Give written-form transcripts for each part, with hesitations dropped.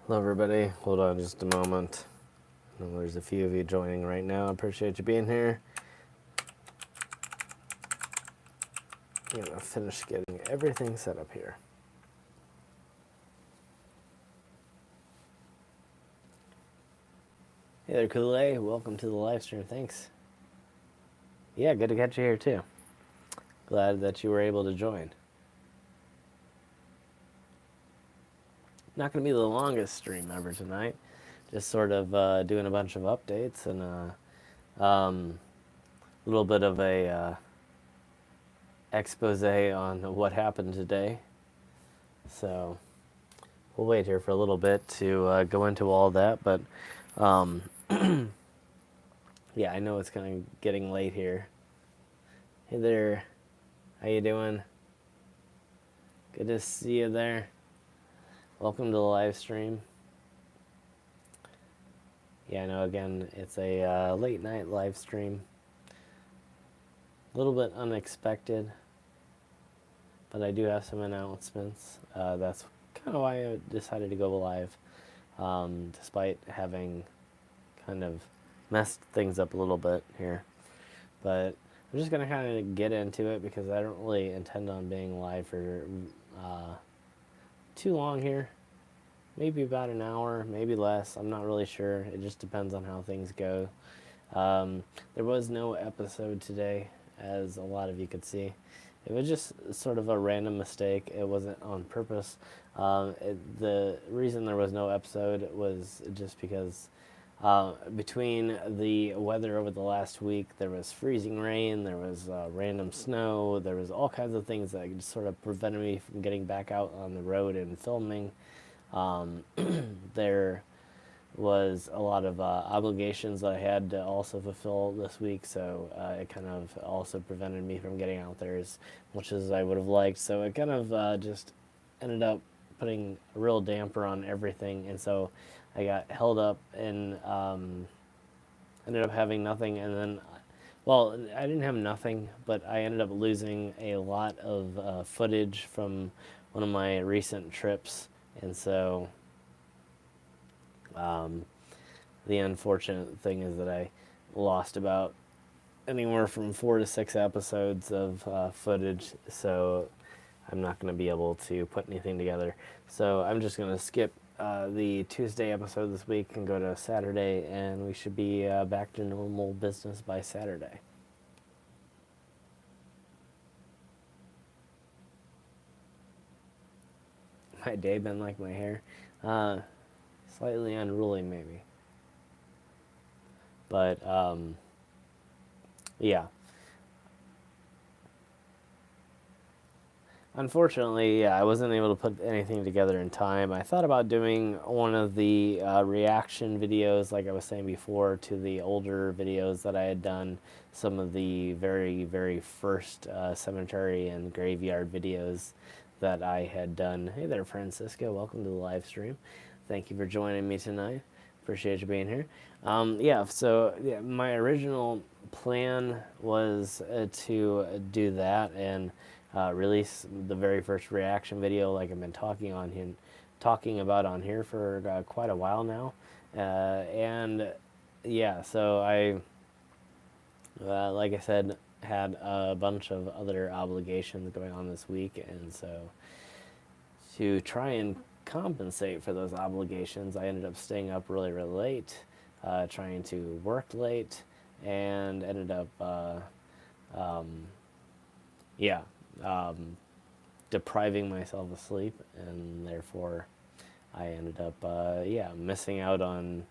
Hello, everybody. Hold on just a moment. I know there's a few of you joining right now. I appreciate you being here. I'm going to finish getting everything set up here. Hey there, Kool-Aid. Welcome to the live stream. Thanks. Yeah, good to catch you here, too. Glad that you were able to join. Not going to be the longest stream ever tonight. Just sort of doing a bunch of updates and a little bit of a expose on what happened today. So we'll wait here for a little bit to go into all that, but yeah, I know it's kind of getting late here. Hey there, how you doing? Good to see you there. Welcome to the live stream. Yeah, I know, again, it's a late night live stream. A little bit unexpected, but I do have some announcements. That's kind of why I decided to go live, despite having kind of messed things up a little bit here. But I'm just going to kind of get into it because I don't really intend on being live for too long here. Maybe about an hour, maybe less. I'm not really sure. It just depends on how things go. There was no episode today, as a lot of you could see. It was just sort of a random mistake. It wasn't on purpose. The reason there was no episode was just because between the weather over the last week, there was freezing rain, there was random snow, there was all kinds of things that just sort of prevented me from getting back out on the road and filming. There was a lot of obligations that I had to also fulfill this week, so it kind of also prevented me from getting out there as much as I would have liked. So it kind of just ended up putting a real damper on everything, and so I got held up and ended up having nothing. And then, well, I didn't have nothing, but I ended up losing a lot of footage from one of my recent trips, and so the unfortunate thing is that I lost about anywhere from 4 to 6 episodes of footage, so I'm not going to be able to put anything together. So I'm just going to skip the Tuesday episode this week and go to Saturday, and we should be back to normal business by Saturday. My day been like my hair? Slightly unruly, maybe. But, yeah. Unfortunately, yeah, I wasn't able to put anything together in time. I thought about doing one of the reaction videos, like I was saying before, to the older videos that I had done, some of the very, very first cemetery and graveyard videos that I had done. Hey there, Francisco. Welcome to the live stream. Thank you for joining me tonight. Appreciate you being here. Yeah, so yeah, my original plan was to do that and release the very first reaction video, like I've been talking about on here for quite a while now, and yeah, so I, like I said, had a bunch of other obligations going on this week, and so to try and compensate for those obligations, I ended up staying up really, really late, trying to work late, and ended up, yeah, depriving myself of sleep, and therefore I ended up, yeah, missing out on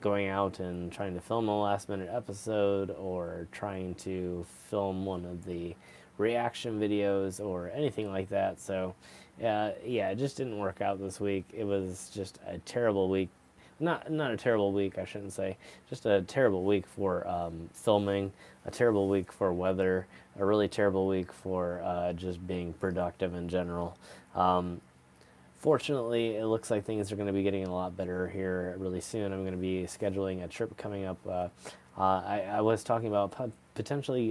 going out and trying to film a last minute episode or trying to film one of the reaction videos or anything like that. So, yeah, it just didn't work out this week. It was just a terrible week. Not a terrible week, I shouldn't say. Just a terrible week for filming, a terrible week for weather, a really terrible week for just being productive in general. Fortunately, it looks like things are going to be getting a lot better here really soon. I'm going to be scheduling a trip coming up. I was talking about potentially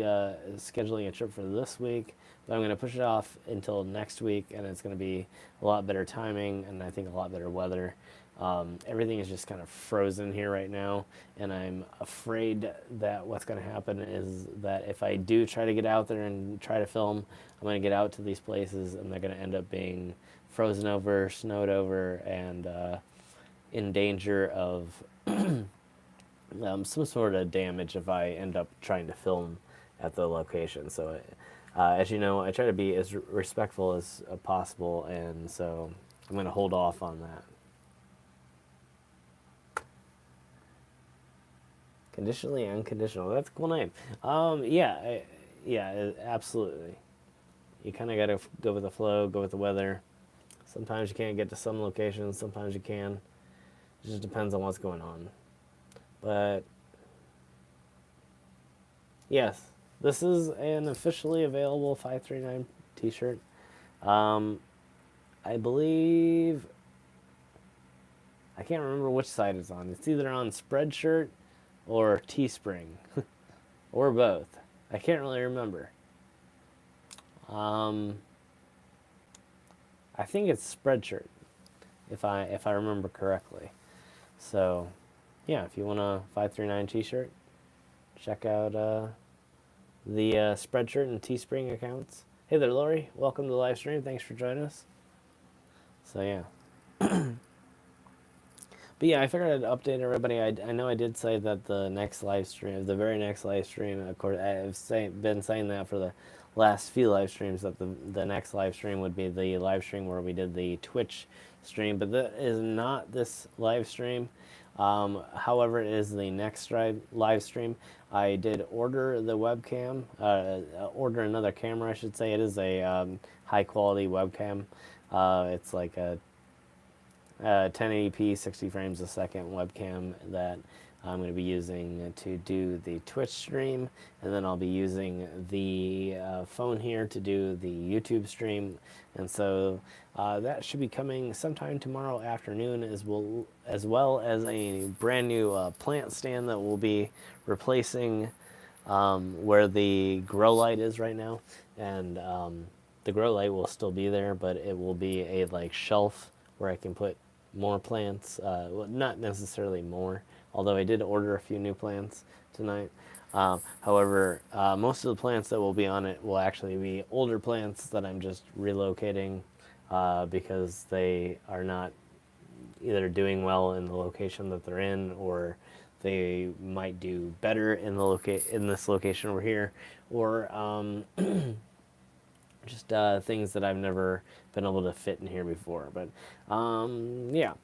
scheduling a trip for this week, but I'm going to push it off until next week, and it's going to be a lot better timing and I think a lot better weather. Everything is just kind of frozen here right now, and I'm afraid that what's going to happen is that if I do try to get out there and try to film, I'm going to get out to these places and they're going to end up being frozen over, snowed over, and in danger of some sort of damage if I end up trying to film at the location. So, as you know, I try to be as respectful as possible, and so I'm going to hold off on that. Conditionally unconditional. That's a cool name. Yeah, absolutely. You kind of got to go with the flow, go with the weather. Sometimes you can't get to some locations, sometimes you can. It just depends on what's going on. But yes, this is an officially available 539 t-shirt. I believe, I can't remember which side it's on. It's either on Spreadshirt or Teespring, or both. I can't really remember. I think it's Spreadshirt, if I remember correctly. So, yeah, if you want a 539 t-shirt, check out the Spreadshirt and Teespring accounts. Hey there, Lori. Welcome to the live stream. Thanks for joining us. So, yeah. But yeah, I figured I'd update everybody. I know I did say that the next live stream, the very next live stream, of course, I've been saying that for the last few live streams, that the next live stream would be the live stream where we did the Twitch stream, but that is not this live stream. However, it is the next live stream. I did order the webcam, order another camera, I should say. It is a high quality webcam. It's like a 1080p 60 frames a second webcam that I'm going to be using to do the Twitch stream, and then I'll be using the phone here to do the YouTube stream, and so that should be coming sometime tomorrow afternoon, as well as a brand new plant stand that will be replacing where the grow light is right now, and the grow light will still be there, but it will be a like shelf where I can put more plants. Well, not necessarily more, although I did order a few new plants tonight. However, most of the plants that will be on it will actually be older plants that I'm just relocating because they are not either doing well in the location that they're in, or they might do better in the in this location over here, or just things that I've never been able to fit in here before. But yeah.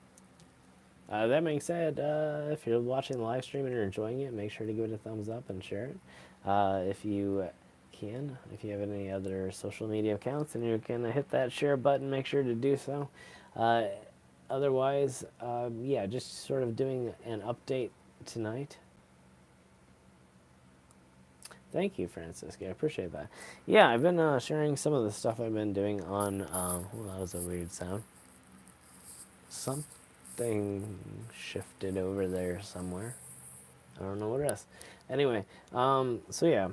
That being said, if you're watching the live stream and you're enjoying it, make sure to give it a thumbs up and share it. If you can, if you have any other social media accounts and you can hit that share button, make sure to do so. Otherwise, yeah, just sort of doing an update tonight. Thank you, Francisca. I appreciate that. Yeah, I've been sharing some of the stuff I've been doing on. Well, that was a weird sound. Something shifted over there somewhere. I don't know what it is. Anyway, so yeah,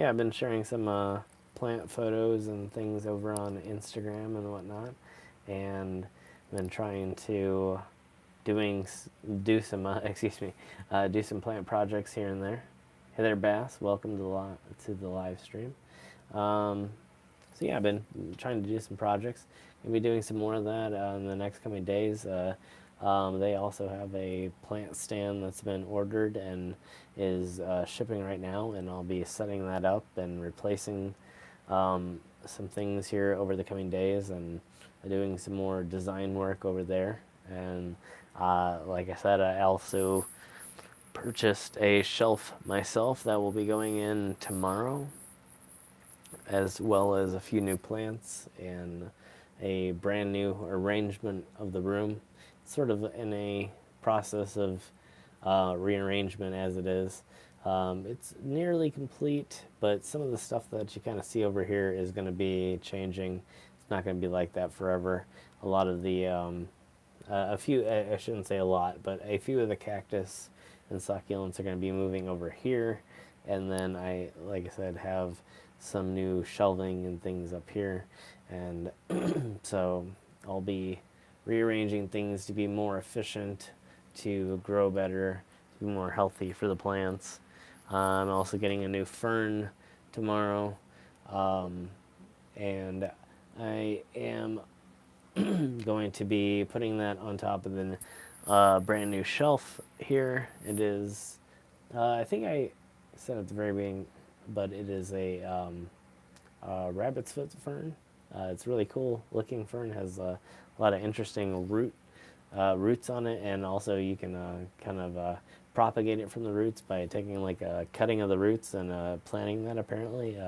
I've been sharing some plant photos and things over on Instagram and whatnot, and been trying to do some do some plant projects here and there. Hey there, Bass. Welcome to the live stream. So yeah, I've been trying to do some projects. Gonna be doing some more of that in the next coming days. They also have a plant stand that's been ordered and is shipping right now, and I'll be setting that up and replacing some things here over the coming days, and doing some more design work over there. And like I said, I also purchased a shelf myself that will be going in tomorrow, as well as a few new plants and a brand new arrangement of the room. Sort of in a process of rearrangement as it is. It's nearly complete, but some of the stuff that you kind of see over here is going to be changing. It's not going to be like that forever. A lot of the, a few, I shouldn't say a lot, but a few of the cactus and succulents are going to be moving over here. And then like I said, have some new shelving and things up here. And so I'll be rearranging things to be more efficient, to grow better, to be more healthy for the plants. I'm also getting a new fern tomorrow, and I am going to be putting that on top of the brand new shelf here. It is, I think I said at the very beginning, but it is a rabbit's foot fern. It's really cool looking fern. Has a lot of interesting roots on it, and also you can kind of propagate it from the roots by taking like a cutting of the roots and planting that apparently.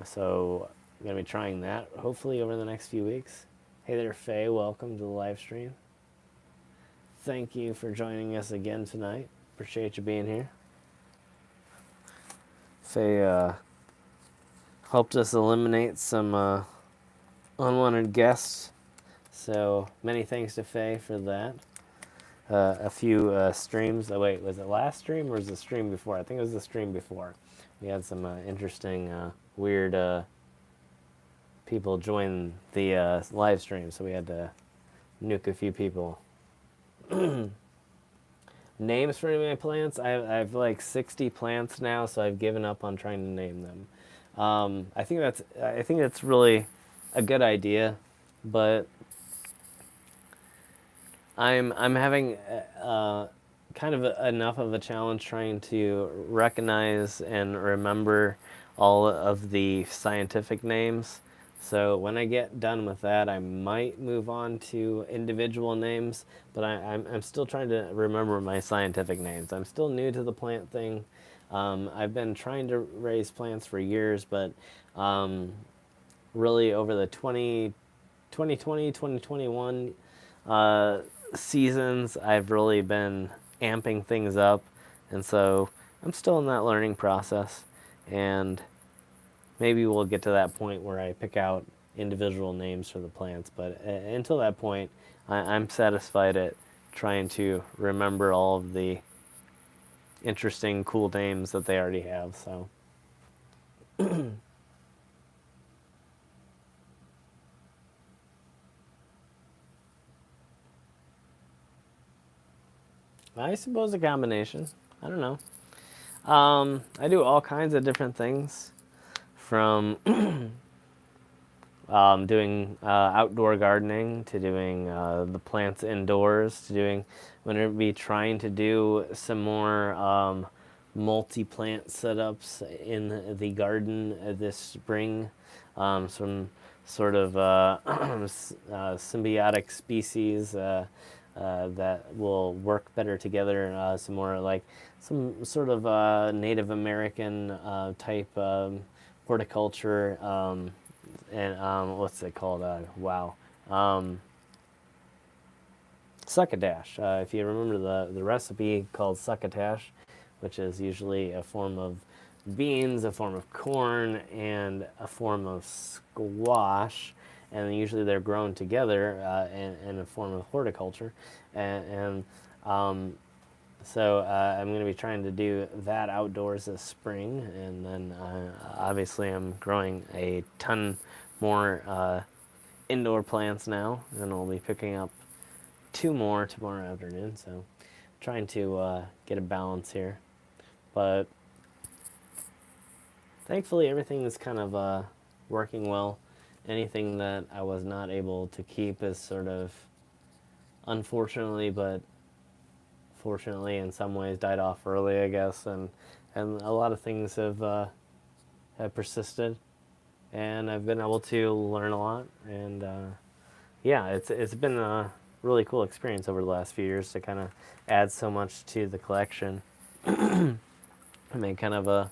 So I'm gonna be trying that hopefully over the next few weeks. Hey there, Faye. Welcome to the live stream. Thank you for joining us again tonight. Appreciate you being here. Faye helped us eliminate some unwanted guests, so many thanks to Faye for that. A few streams. Oh wait, was it last stream or was it the stream before? I think it was the stream before. We had some interesting, weird people join the live stream, so we had to nuke a few people. Names for any of my plants? I have like 60 plants now, so I've given up on trying to name them. I think that's really a good idea, but I'm having kind of enough of a challenge trying to recognize and remember all of the scientific names. So when I get done with that, I might move on to individual names, but I'm still trying to remember my scientific names. I'm still new to the plant thing. I've been trying to raise plants for years, but really over the 2020, 2021 seasons, I've really been amping things up, and so I'm still in that learning process, and maybe we'll get to that point where I pick out individual names for the plants, but until that point, I'm satisfied at trying to remember all of the interesting, cool names that they already have, so. I suppose a combination. I don't know. I do all kinds of different things, from doing outdoor gardening to doing the plants indoors to doing. I'm going to be trying to do some more multi-plant setups in the garden this spring. Some sort of symbiotic species that will work better together. Some more like some sort of Native American type horticulture, and what's it called? Succotash. If you remember the recipe called succotash, which is usually a form of beans, a form of corn, and a form of squash, and usually they're grown together in a form of horticulture, and so I'm going to be trying to do that outdoors this spring, and then obviously I'm growing a ton more indoor plants now, and I'll be picking up 2 more tomorrow afternoon, so trying to get a balance here. But thankfully everything is kind of working well. Anything that I was not able to keep is sort of, unfortunately, but fortunately in some ways died off early, I guess, and a lot of things have persisted, and I've been able to learn a lot, and yeah, it's been a really cool experience over the last few years to kind of add so much to the collection. I made kind of a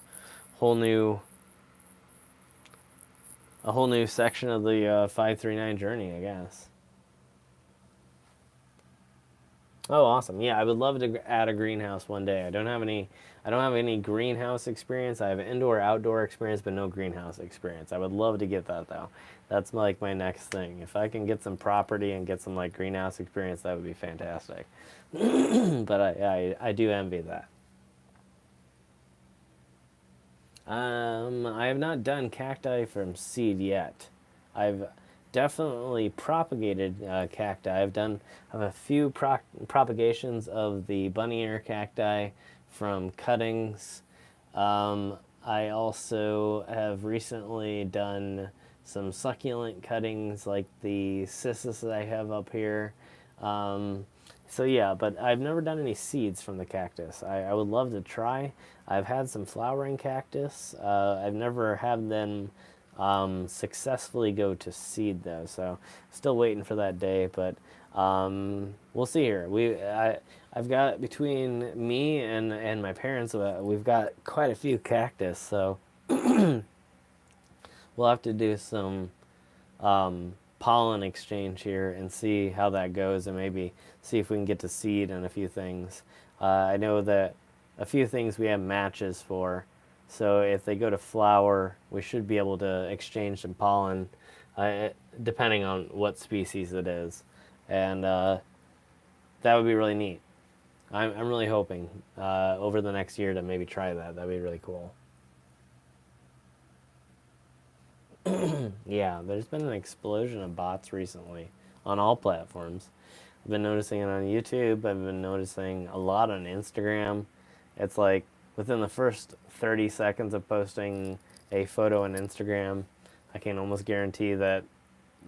whole new section of the 539 journey, I guess. Oh, awesome! Yeah, I would love to add a greenhouse one day. I don't have any greenhouse experience. I have indoor, outdoor experience, but no greenhouse experience. I would love to get that though. That's like my next thing. If I can get some property and get some like greenhouse experience, that would be fantastic. But I do envy that. I have not done cacti from seed yet. I've definitely propagated cacti. I have a few propagations of the bunny ear cacti from cuttings. I also have recently done some succulent cuttings like the cissus that I have up here. So yeah, but I've never done any seeds from the cactus. I would love to try. I've had some flowering cactus. I've never had them successfully go to seed though, so still waiting for that day. But we'll see here. I've got, between me and my parents, we've got quite a few cactus, so we'll have to do some pollen exchange here and see how that goes, and maybe see if we can get to seed on a few things. I know that a few things we have matches for, so if they go to flower, we should be able to exchange some pollen, depending on what species it is, and that would be really neat. I'm really hoping over the next year to maybe try that. That'd be really cool. Yeah, there's been an explosion of bots recently on all platforms. I've been noticing it on YouTube. I've been noticing a lot on Instagram. It's like within the first 30 seconds of posting a photo on Instagram, I can almost guarantee that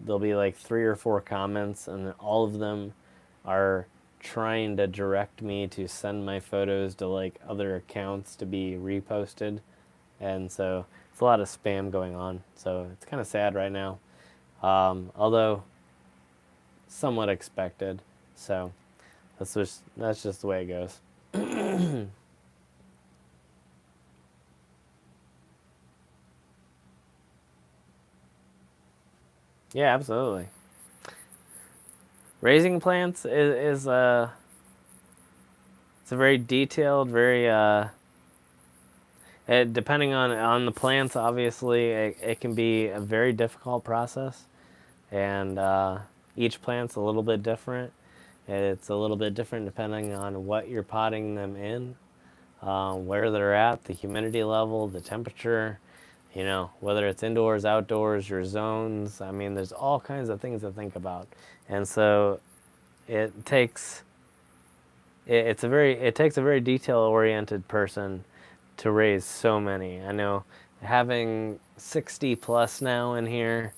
there'll be like 3 or 4 comments, and all of them are trying to direct me to send my photos to like other accounts to be reposted. And so it's a lot of spam going on. So it's kind of sad right now. Although somewhat expected. So that's just the way it goes. Yeah, absolutely. Raising plants is it's a very detailed, very depending on the plants, obviously it can be a very difficult process, and each plant's a little bit different. It's a little bit different depending on what you're potting them in, where they're at, the humidity level, the temperature, whether it's indoors, outdoors, your zones. I mean, there's all kinds of things to think about. And so it takes it takes a very detail oriented person to raise so many. I know, having 60 plus now in here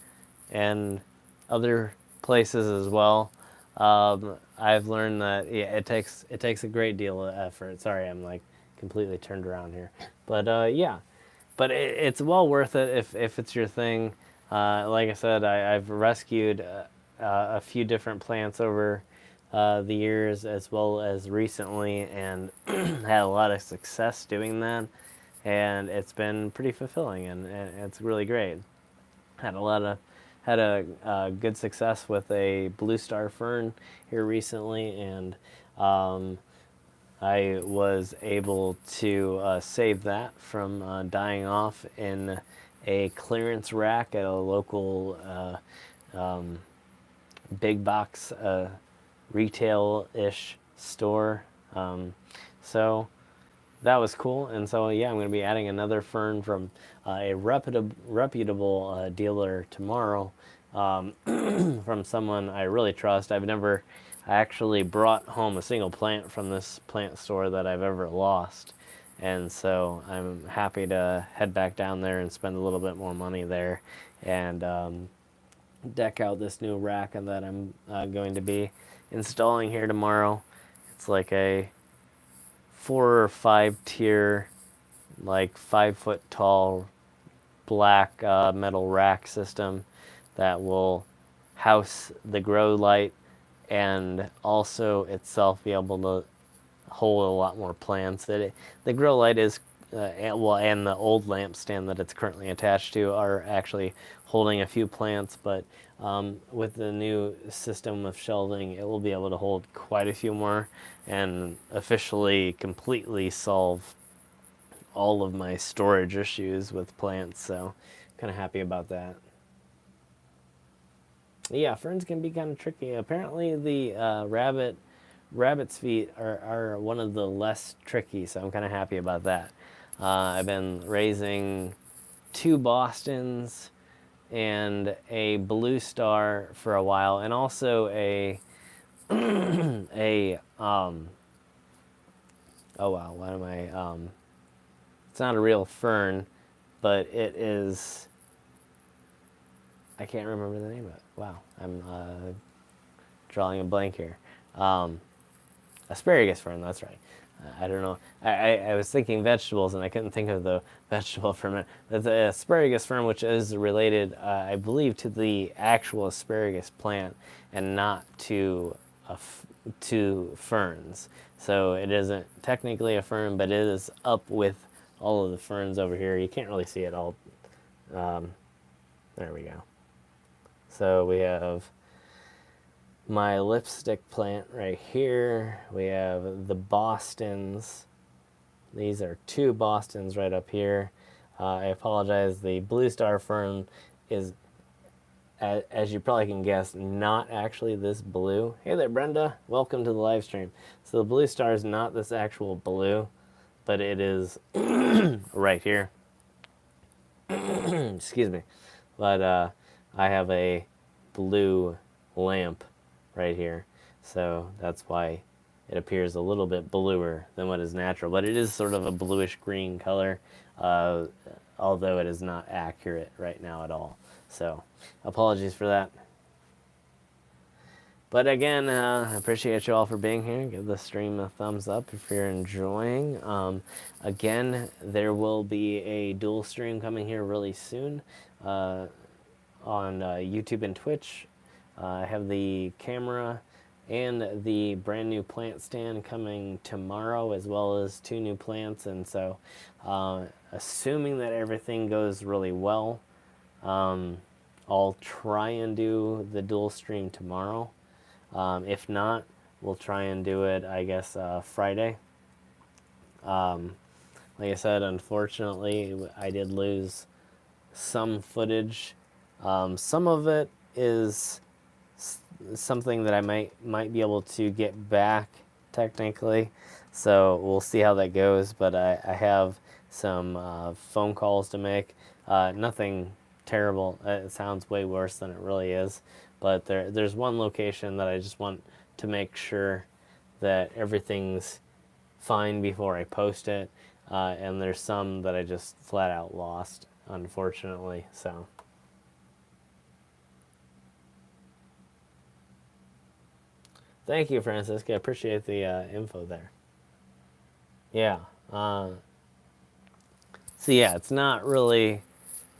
and other places as well. I've learned that, yeah, it takes a great deal of effort. Sorry, I'm like completely turned around here, but yeah, but it's well worth it if it's your thing. Like I said, I've rescued a few different plants over the years as well as recently, and had a lot of success doing that, and it's been pretty fulfilling, and it's really great. Had a good success with a blue star fern here recently, and I was able to save that from dying off in a clearance rack at a local big box retail-ish store. So that was cool, and so yeah, I'm going to be adding another fern from a reputable dealer tomorrow, from someone I really trust. I've never actually brought home a single plant from this plant store that I've ever lost, and so I'm happy to head back down there and spend a little bit more money there, and deck out this new rack that I'm going to be installing here tomorrow. It's like a 4 or 5 tier, like 5 foot tall black metal rack system that will house the grow light and also itself be able to hold a lot more plants. The grow light is and the old lampstand that it's currently attached to are actually holding a few plants, but with the new system of shelving, it will be able to hold quite a few more and officially completely solve all of my storage issues with plants. So kind of happy about that. Yeah, ferns can be kind of tricky. Apparently the rabbit's feet are one of the less tricky, so I'm kind of happy about that. I've been raising 2 Bostons and a blue star for a while, and also a a oh wow, what am I? It's not a real fern, but it is. I can't remember the name of it. Wow, I'm drawing a blank here. Asparagus fern, that's right. I don't know. I was thinking vegetables and I couldn't think of the vegetable for a minute. But the asparagus fern, which is related, I believe, to the actual asparagus plant and not to to ferns. So it isn't technically a fern, but it is up with all of the ferns over here. You can't really see it all. There we go. So we have my lipstick plant right here. We have the Bostons. These are 2 Bostons right up here. I apologize. The blue star fern is, as you probably can guess, not actually this blue. Hey there, Brenda. Welcome to the live stream. So the blue star is not this actual blue, but it is right here. Excuse me. But I have a blue lamp right here, so that's why it appears a little bit bluer than what is natural, but it is sort of a bluish green color, although it is not accurate right now at all, so apologies for that. But again, I appreciate you all for being here. Give the stream a thumbs up if you're enjoying. Again, there will be a dual stream coming here really soon on YouTube and Twitch. I have the camera and the brand new plant stand coming tomorrow, as well as 2 new plants. And so, assuming that everything goes really well, I'll try and do the dual stream tomorrow. If not, we'll try and do it, I guess, Friday. Like I said, unfortunately, I did lose some footage. Some of it is something that I might be able to get back technically, so we'll see how that goes. But I have some phone calls to make. Nothing terrible. It sounds way worse than it really is, but there's one location that I just want to make sure that everything's fine before I post it, and there's some that I just flat out lost, unfortunately. So thank you, Francisca. I appreciate the info there. Yeah. So yeah, it's not really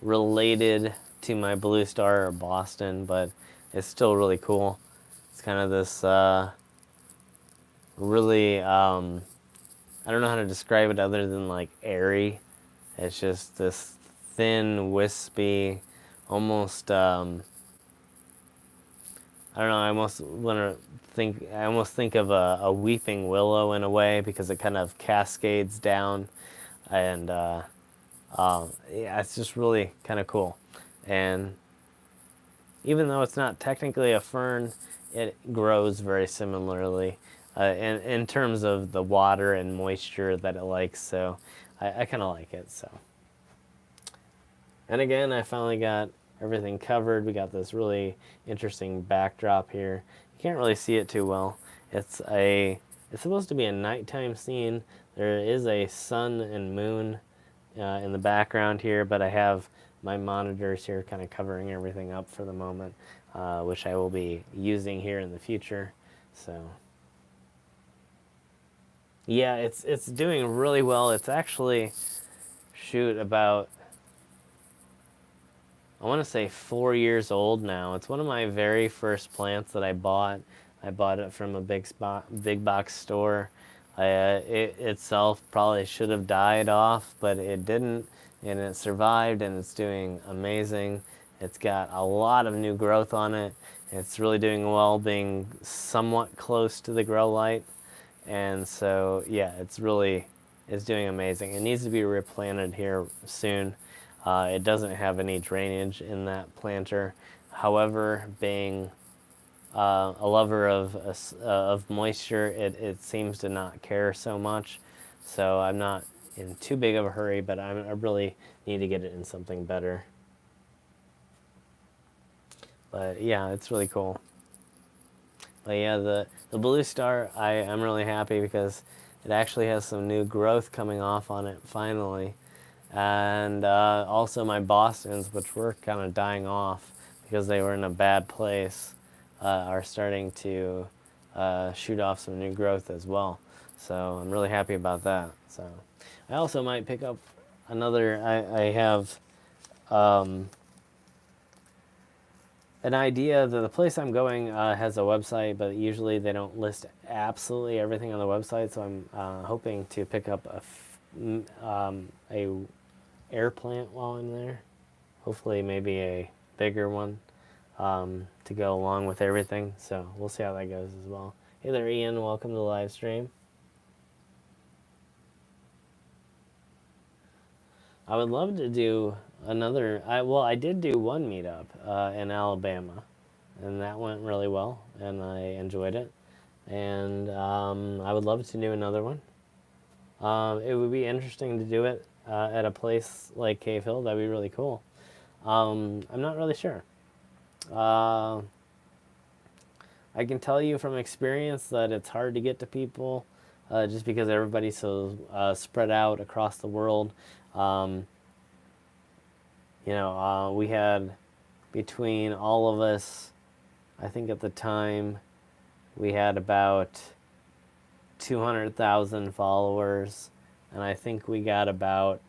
related to my blue star or Boston, but it's still really cool. It's kind of this really, I don't know how to describe it other than like airy. It's just this thin, wispy, almost, I don't know, I almost think of a weeping willow in a way, because it kind of cascades down, and yeah, it's just really kind of cool. And even though it's not technically a fern, it grows very similarly in terms of the water and moisture that it likes, so I kind of like it. So, and again, I finally got everything covered. We got this really interesting backdrop here. You can't really see it too well. It's supposed to be a nighttime scene. There is a sun and moon in the background here, but I have my monitors here kind of covering everything up for the moment, which I will be using here in the future. So yeah, it's doing really well. It's actually, shoot, about, I want to say 4 years old now. It's one of my very first plants that I bought. I bought it from a big box store. It itself probably should have died off, but it didn't, and it survived, and it's doing amazing. It's got a lot of new growth on it. It's really doing well, being somewhat close to the grow light, and so yeah, it's doing amazing. It needs to be replanted here soon. It doesn't have any drainage in that planter. However, being a lover of moisture, it seems to not care so much. So I'm not in too big of a hurry, but I really need to get it in something better. But yeah, it's really cool. But yeah, the Blue Star, I'm really happy because it actually has some new growth coming off on it finally. And also my Bostons, which were kind of dying off because they were in a bad place, are starting to shoot off some new growth as well. So I'm really happy about that. So I also might pick up another. I have an idea that the place I'm going has a website, but usually they don't list absolutely everything on the website. So I'm hoping to pick up a air plant while I'm there. Hopefully, maybe a bigger one to go along with everything. So we'll see how that goes as well. Hey there, Ian. Welcome to the live stream. I would love to do another. I did do one meetup in Alabama, and that went really well, and I enjoyed it. And I would love to do another one. It would be interesting to do it at a place like Cave Hill. That'd be really cool. I'm not really sure. I can tell you from experience that it's hard to get to people just because everybody's so spread out across the world. We had between all of us, I think at the time, we had about 200,000 followers, and I think we got about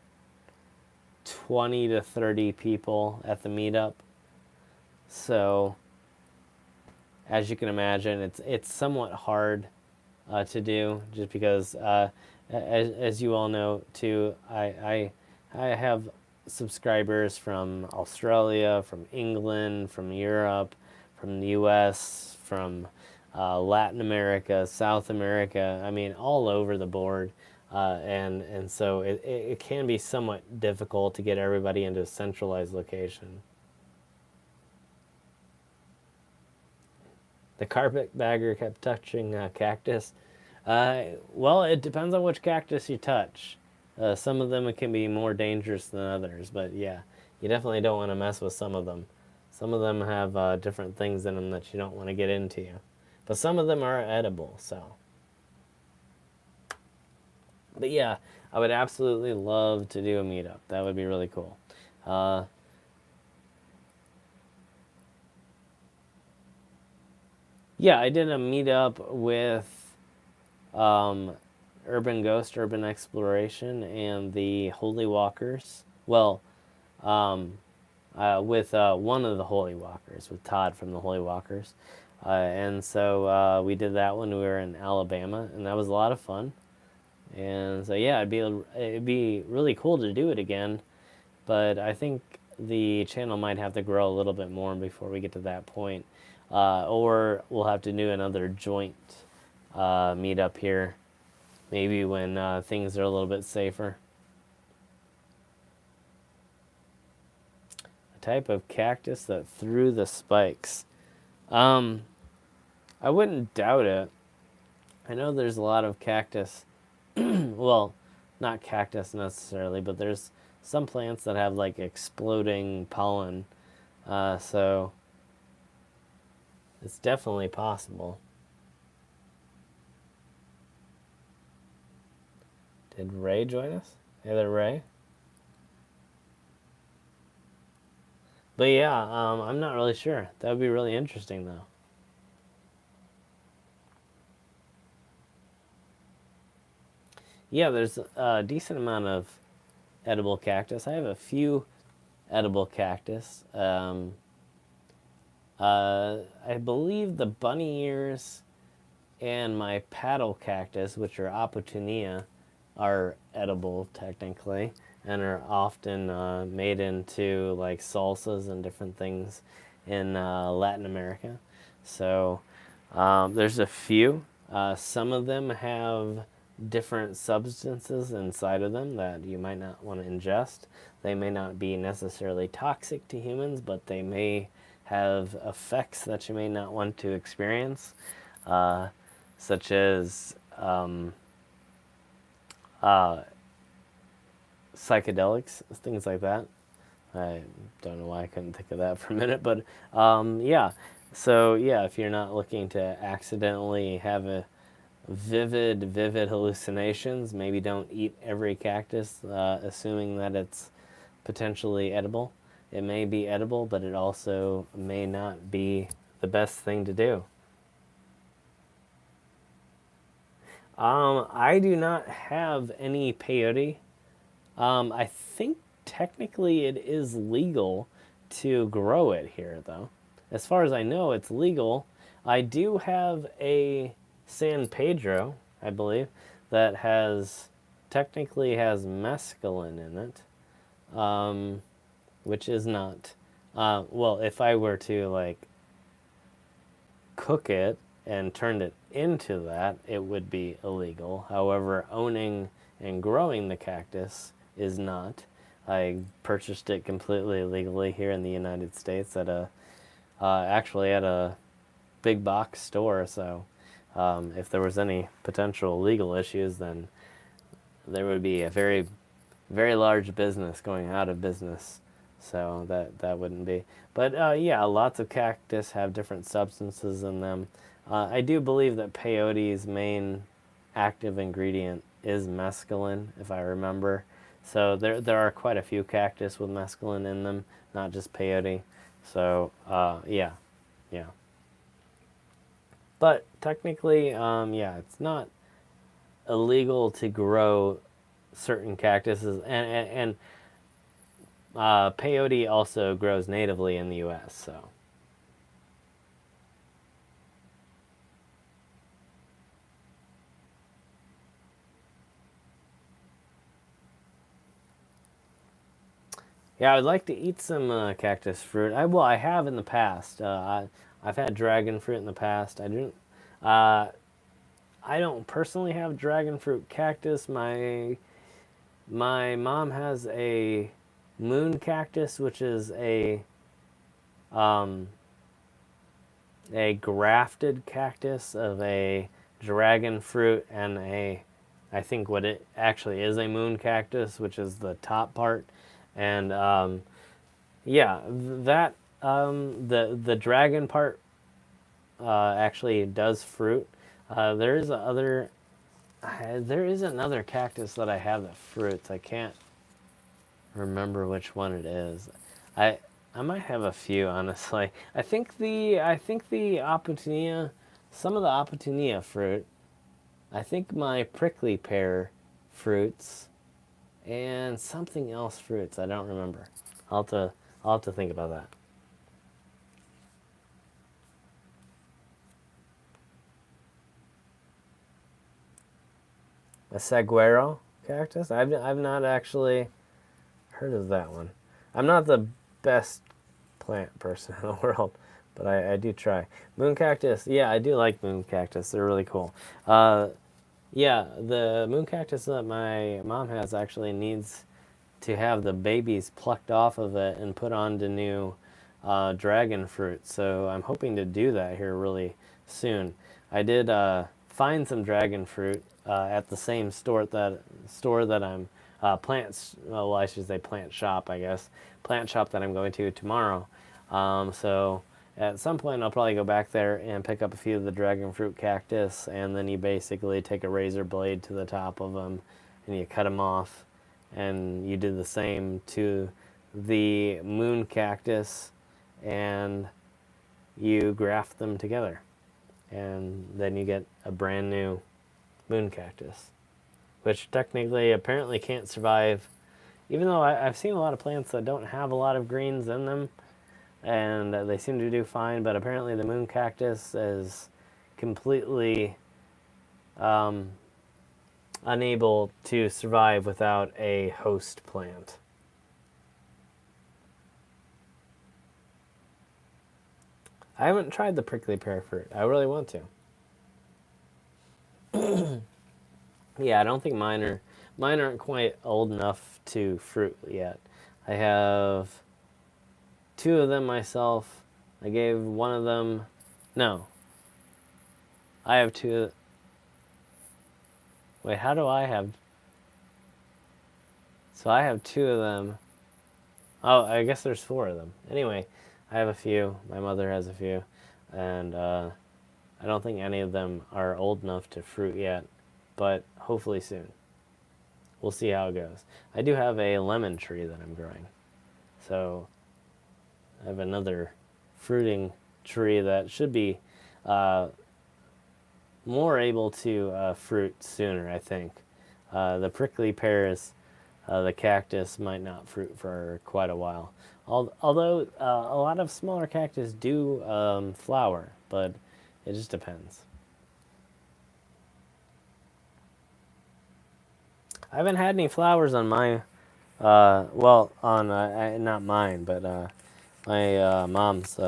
20 to 30 people at the meetup. So, as you can imagine, it's somewhat hard to do, just because, as you all know, too, I have subscribers from Australia, from England, from Europe, from the U.S., from Latin America, South America. I mean, all over the board. And so it can be somewhat difficult to get everybody into a centralized location. The carpetbagger kept touching cactus. Well, it depends on which cactus you touch. Some of them can be more dangerous than others, but yeah, you definitely don't want to mess with some of them. Some of them have different things in them that you don't want to get into. But some of them are edible, so. But yeah, I would absolutely love to do a meetup. That would be really cool. Yeah, I did a meetup with Urban Ghost, Urban Exploration, and the Holy Walkers. Well, with one of the Holy Walkers, with Todd from the Holy Walkers. And so we did that when we were in Alabama, and that was a lot of fun. And so yeah, it'd be really cool to do it again, but I think the channel might have to grow a little bit more before we get to that point, or we'll have to do another joint meetup here, maybe when things are a little bit safer. A type of cactus that threw the spikes. I wouldn't doubt it. I know there's a lot of cactus. Well, not cactus necessarily, but there's some plants that have like exploding pollen. So it's definitely possible. Did Ray join us? Hey there, Ray. But yeah, I'm not really sure. That would be really interesting, though. Yeah, there's a decent amount of edible cactus. I have a few edible cactus. I believe the bunny ears and my paddle cactus, which are Opportunia, are edible technically, and are often made into like salsas and different things in Latin America. So there's a few. Some of them have different substances inside of them that you might not want to ingest. They may not be necessarily toxic to humans, but they may have effects that you may not want to experience, such as psychedelics, things like that. I don't know why I couldn't think of that for a minute, but yeah. So yeah, if you're not looking to accidentally have a vivid hallucinations, maybe don't eat every cactus, assuming that it's potentially edible. It may be edible, but it also may not be the best thing to do. I do not have any peyote. I think technically it is legal to grow it here, though. As far as I know, it's legal. I do have a San Pedro, I believe, that has technically has mescaline in it, which is not. Well, if I were to like cook it and turned it into that, it would be illegal. However, owning and growing the cactus is not. I purchased it completely legally here in the United States at a actually at a big box store. So if there was any potential legal issues, then there would be a very large business going out of business. So that wouldn't be. But yeah, lots of cactus have different substances in them. I do believe that peyote's main active ingredient is mescaline, if I remember. So there are quite a few cactus with mescaline in them, not just peyote. So yeah, yeah. But technically, yeah, it's not illegal to grow certain cactuses, and peyote also grows natively in the U.S. So yeah, I would like to eat some cactus fruit. I have in the past. I've had dragon fruit in the past. Uh, I don't personally have dragon fruit cactus. My mom has a moon cactus, which is um, a grafted cactus of a dragon fruit and I think what it actually is a moon cactus, which is the top part, and yeah, that the dragon part actually does fruit. There is there is another cactus that I have that fruits. I can't remember which one it is. I I might have a few, honestly. I think the Opportunia, some of the Opportunia fruit. I think my prickly pear fruits, and something else fruits. I don't remember. I'll have to think about that. A saguaro cactus. I've not actually heard of that one. I'm not the best plant person in the world, but I do try. Moon cactus. Yeah, I do like moon cactus. They're really cool. Uh, yeah, the moon cactus that my mom has actually needs to have the babies plucked off of it and put onto new dragon fruit. So I'm hoping to do that here really soon. I did find some dragon fruit at the same store that I'm plants. Well, I should say plant shop, I guess. Plant shop that I'm going to tomorrow. So at some point, I'll probably go back there and pick up a few of the dragon fruit cactus, and then you basically take a razor blade to the top of them, and you cut them off, and you do the same to the moon cactus, and you graft them together, and then you get a brand new moon cactus, which technically apparently can't survive. Even though I've seen a lot of plants that don't have a lot of greens in them, and they seem to do fine, but apparently the moon cactus is completely um, unable to survive without a host plant. I haven't tried the prickly pear fruit. I really want to. Yeah, I don't think mine aren't quite old enough to fruit yet. I have two of them myself. I gave one of them. No, I have two. Wait, how do I have? So I have two of them. Oh, I guess there's 4 of them. Anyway, I have a few. My mother has a few, and I don't think any of them are old enough to fruit yet, but hopefully soon. We'll see how it goes. I do have a lemon tree that I'm growing, so I have another fruiting tree that should be uh, more able to fruit sooner, I think. The prickly pears, the cactus might not fruit for quite a while. Although a lot of smaller cactus do flower, but it just depends. I haven't had any flowers on my, well, on not mine, but my mom's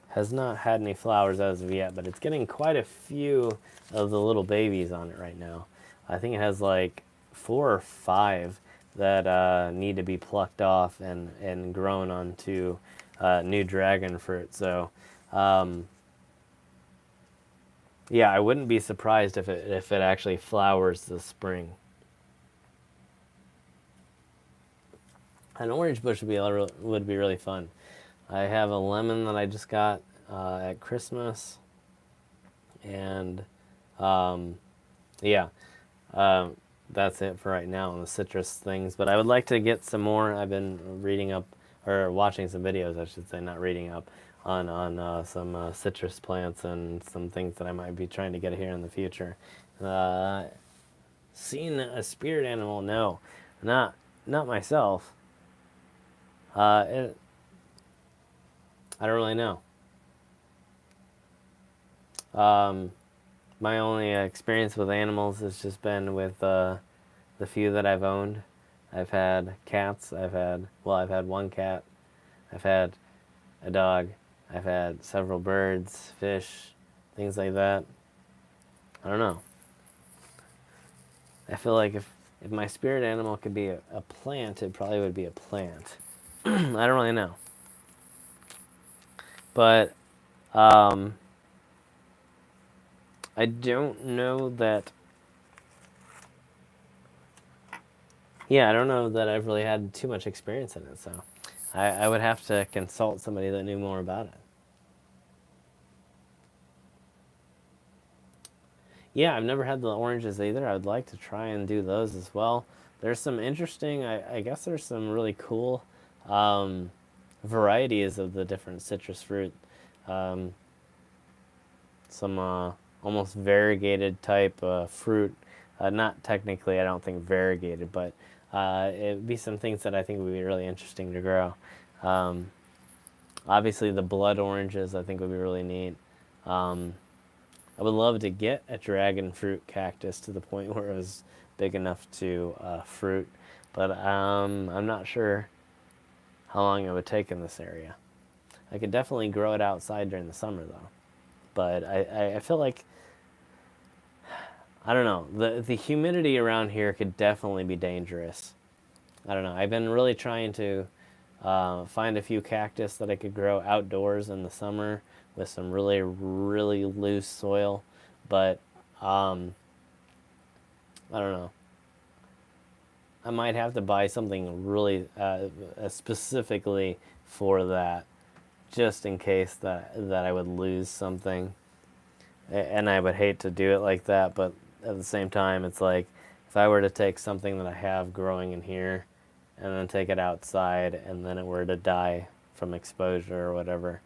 has not had any flowers as of yet, but it's getting quite a few of the little babies on it right now. I think it has like 4 or 5 that need to be plucked off and grown onto new dragon fruit. So, um, yeah, I wouldn't be surprised if it actually flowers this spring. An orange bush would be really fun. I have a lemon that I just got at Christmas, and um, yeah, that's it for right now on the citrus things. But I would like to get some more. I've been reading up or watching some videos, I should say, not reading up on some citrus plants and some things that I might be trying to get here in the future. Uh, Seen a spirit animal? No, not myself. It, I don't really know. Um, my only experience with animals has just been with the few that I've owned. I've had cats. I've had 1 cat. I've had a dog. I've had several birds, fish, things like that. I don't know. I feel like if my spirit animal could be a plant, it probably would be a plant. I don't really know. But I don't know that. Yeah, I don't know that I've really had too much experience in it, so I would have to consult somebody that knew more about it. Yeah, I've never had the oranges either. I would like to try and do those as well. There's some interesting, I guess there's some really cool um, varieties of the different citrus fruit. Um, some almost variegated type fruit. Not technically, I don't think variegated, but it'd be some things that I think would be really interesting to grow. Um, Obviously, the blood oranges I think would be really neat. Um, I would love to get a dragon fruit cactus to the point where it was big enough to fruit, but I'm not sure how long it would take in this area. I could definitely grow it outside during the summer though, but I feel like I don't know, the humidity around here could definitely be dangerous. I don't know. I've been really trying to find a few cactus that I could grow outdoors in the summer with some really loose soil, but I don't know. I might have to buy something really specifically for that, just in case that I would lose something, and I would hate to do it like that. But at the same time, it's like if I were to take something that I have growing in here, and then take it outside, and then it were to die from exposure or whatever,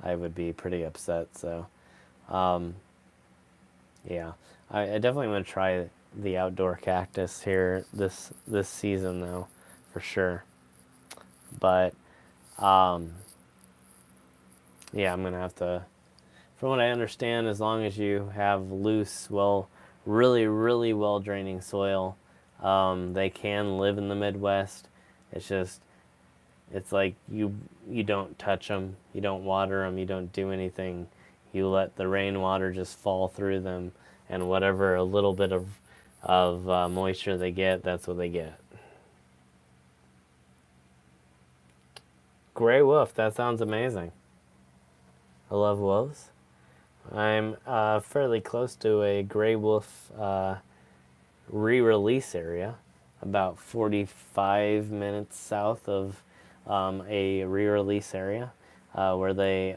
I would be pretty upset. So, um, yeah, I definitely want to try the outdoor cactus here this season though, for sure. But um, yeah, I'm gonna have to. From what I understand, as long as you have loose, really well draining soil, they can live in the Midwest. It's just it's like you don't touch them, you don't water them, you don't do anything. You let the rainwater just fall through them, and whatever a little bit of moisture they get, that's what they get. Gray wolf, that sounds amazing. I love wolves. I'm fairly close to a gray wolf re-release area. about 45 minutes south of a re-release area where they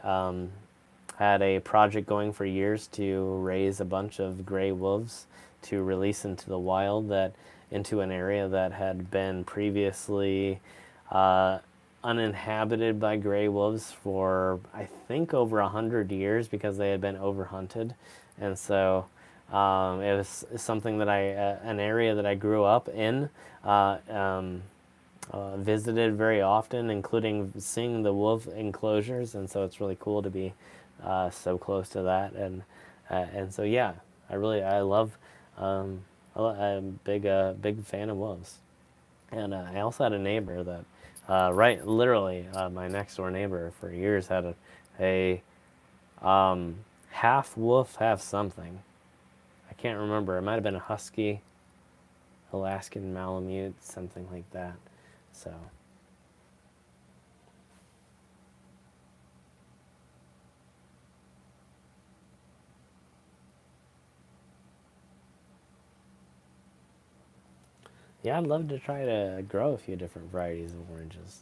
had a project going for years to raise a bunch of gray wolves to release into the wild, that into an area that had been previously uninhabited by gray wolves for I think over 100 years because they had been overhunted, and so it was something that an area that I grew up in, visited very often, including seeing the wolf enclosures, and so it's really cool to be so close to that, and so yeah, I love, I'm big fan of wolves, and I also had a neighbor that right literally my next door neighbor for years had a half wolf, half something. I can't remember. It might have been a husky, Alaskan Malamute, something like that. So. Yeah, I'd love to try to grow a few different varieties of oranges.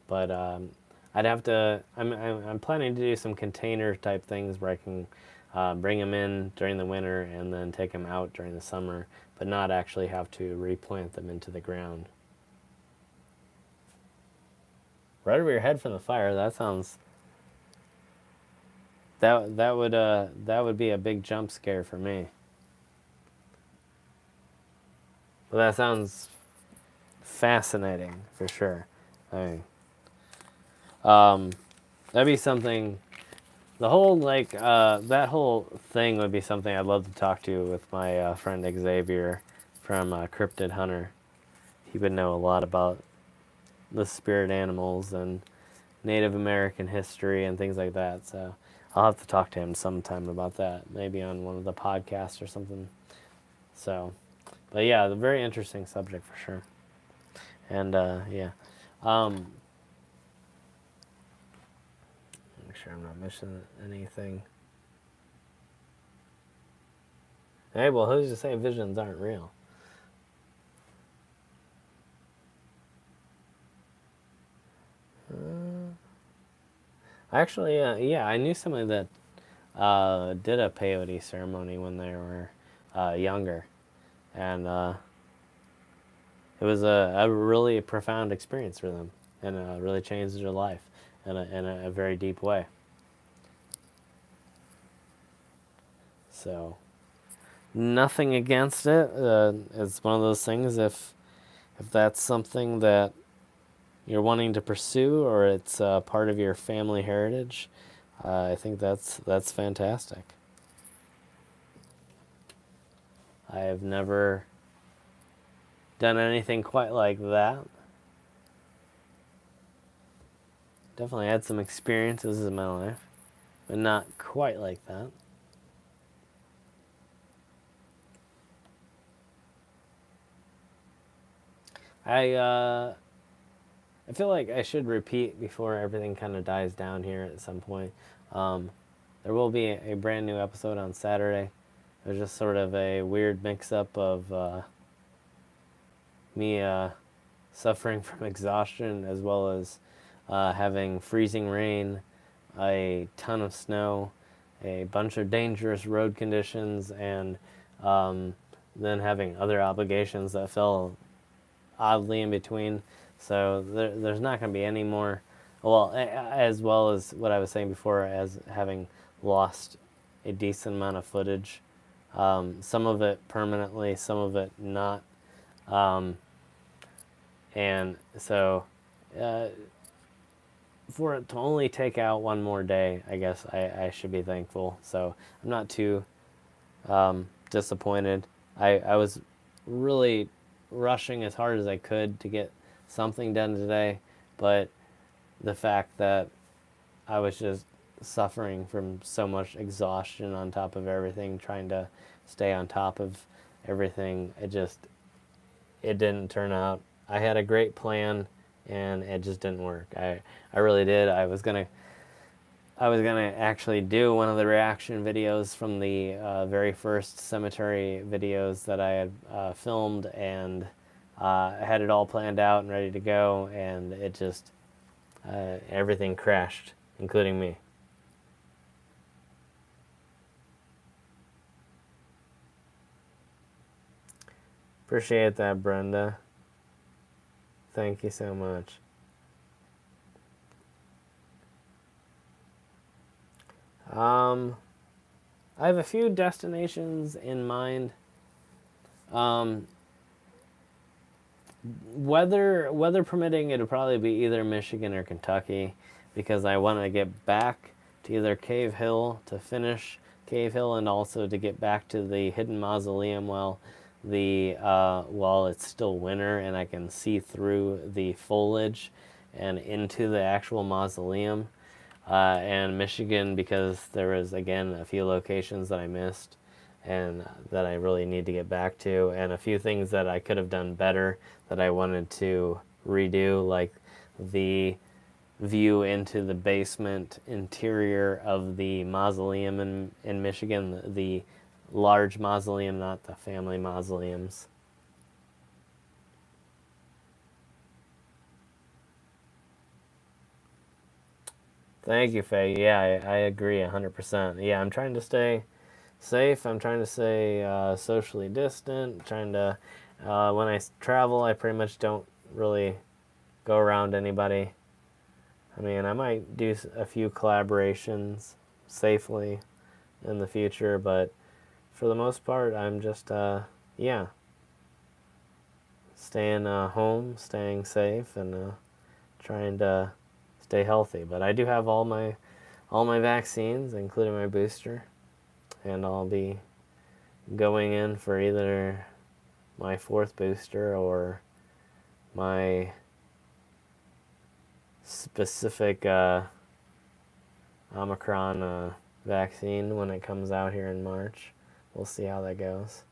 But I'd have to. I'm planning to do some container type things where I can bring them in during the winter and then take them out during the summer, but not actually have to replant them into the ground. Right over your head from the fire. That sounds. That would be a big jump scare for me. But that sounds fascinating for sure. I mean, that'd be something. The whole that whole thing would be something I'd love to talk to with my friend Xavier from Cryptid Hunter. He would know a lot about the spirit animals and Native American history and things like that. So I'll have to talk to him sometime about that, maybe on one of the podcasts or something. So, but yeah, a very interesting subject for sure. And yeah, make sure I'm not missing anything. Hey, well, who's to say visions aren't real? Actually, yeah, I knew somebody that did a peyote ceremony when they were younger, and it was a really profound experience for them, and really changed their life in a very deep way. So, nothing against it. It's one of those things. If that's something that you're wanting to pursue, or it's part of your family heritage, I think that's fantastic. I have never done anything quite like that. Definitely had some experiences in my life, but not quite like that. I feel like I should repeat before everything kind of dies down here at some point. There will be a brand new episode on Saturday. It was just sort of a weird mix-up of me suffering from exhaustion, as well as having freezing rain, a ton of snow, a bunch of dangerous road conditions, and then having other obligations that fell oddly in between. So there's not going to be any more, as well as what I was saying before, as having lost a decent amount of footage. Some of it permanently, some of it not. And so for it to only take out one more day, I guess I should be thankful. So I'm not too disappointed. I was really rushing as hard as I could to get something done today, but the fact that I was just suffering from so much exhaustion on top of everything, trying to stay on top of everything, it didn't turn out. I had a great plan and it just didn't work. I really did. I was gonna I was going to actually do one of the reaction videos from the very first cemetery videos that I had filmed, and I had it all planned out and ready to go, and it just, everything crashed, including me. Appreciate that, Brenda. Thank you so much. I have a few destinations in mind. Weather permitting, it'll probably be either Michigan or Kentucky, because I want to get back to either Cave Hill to finish Cave Hill, and also to get back to the hidden mausoleum while it's still winter and I can see through the foliage and into the actual mausoleum. And Michigan, because there was, again, a few locations that I missed and that I really need to get back to, and a few things that I could have done better that I wanted to redo, like the view into the basement interior of the mausoleum in Michigan, the large mausoleum, not the family mausoleums. Thank you, Faye. Yeah, I agree 100%. Yeah, I'm trying to stay safe. I'm trying to stay socially distant. Trying to, when I travel, I pretty much don't really go around anybody. I mean, I might do a few collaborations safely in the future, but for the most part, I'm just, yeah, staying home, staying safe, and trying to stay healthy. But I do have all my vaccines, including my booster, and I'll be going in for either my 4th booster or my specific Omicron vaccine when it comes out here in March. We'll see how that goes.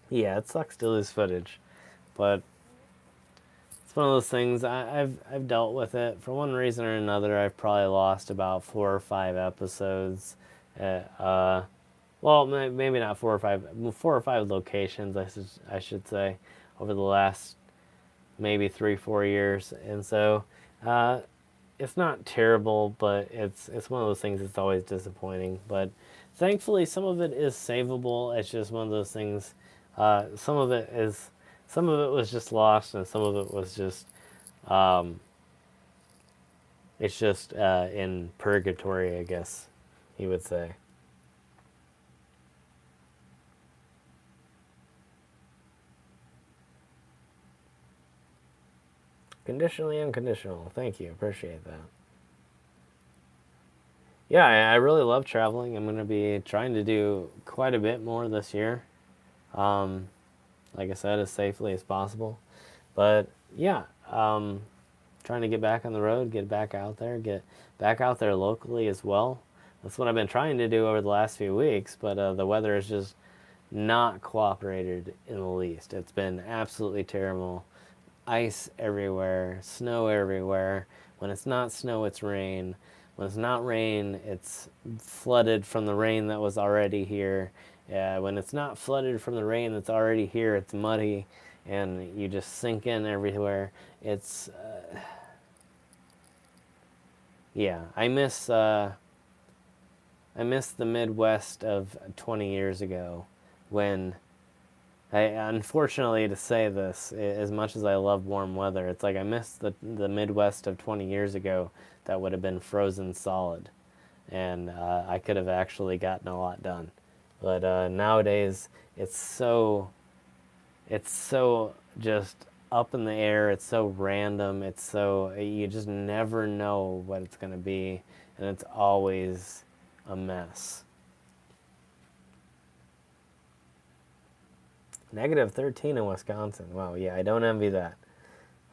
Yeah, it sucks to lose footage, but it's one of those things. I've dealt with it for one reason or another. I've probably lost about 4 or 5 episodes. Well, maybe not 4 or 5 locations. I should say, over the last maybe 3-4 years, and so it's not terrible, but it's one of those things that's always disappointing. But thankfully, some of it is savable. It's just one of those things. Some of it was just lost, and some of it was just it's just in purgatory, I guess you would say. Conditionally unconditional. Thank you. Appreciate that. Yeah, I really love traveling. I'm going to be trying to do quite a bit more this year. Like I said, as safely as possible. But yeah, trying to get back on the road, get back out there locally as well. That's what I've been trying to do over the last few weeks, but the weather has just not cooperated in the least. It's been absolutely terrible. Ice everywhere, snow everywhere. When it's not snow, it's rain. When it's not rain, it's flooded from the rain that was already here. When it's not flooded from the rain that's already here, it's muddy, and you just sink in everywhere. It's yeah. I miss the Midwest of 20 years ago, when unfortunately to say this, as much as I love warm weather, it's like I miss the Midwest of 20 years ago that would have been frozen solid, and I could have actually gotten a lot done. But nowadays, it's so just up in the air. It's so random. It's so, you just never know what it's going to be, and it's always a mess. -13 in Wisconsin. Wow, yeah, I don't envy that.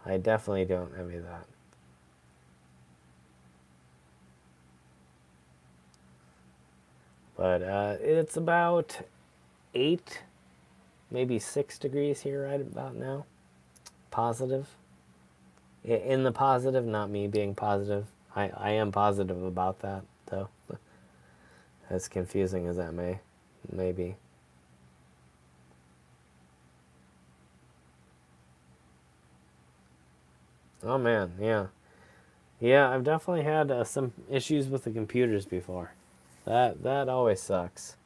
I definitely don't envy that. But it's about 8, maybe 6 degrees here right about now. Positive. in the positive, not me being positive. I am positive about that, though. As confusing as that may be. Oh man, yeah. Yeah, I've definitely had some issues with the computers before. That always sucks.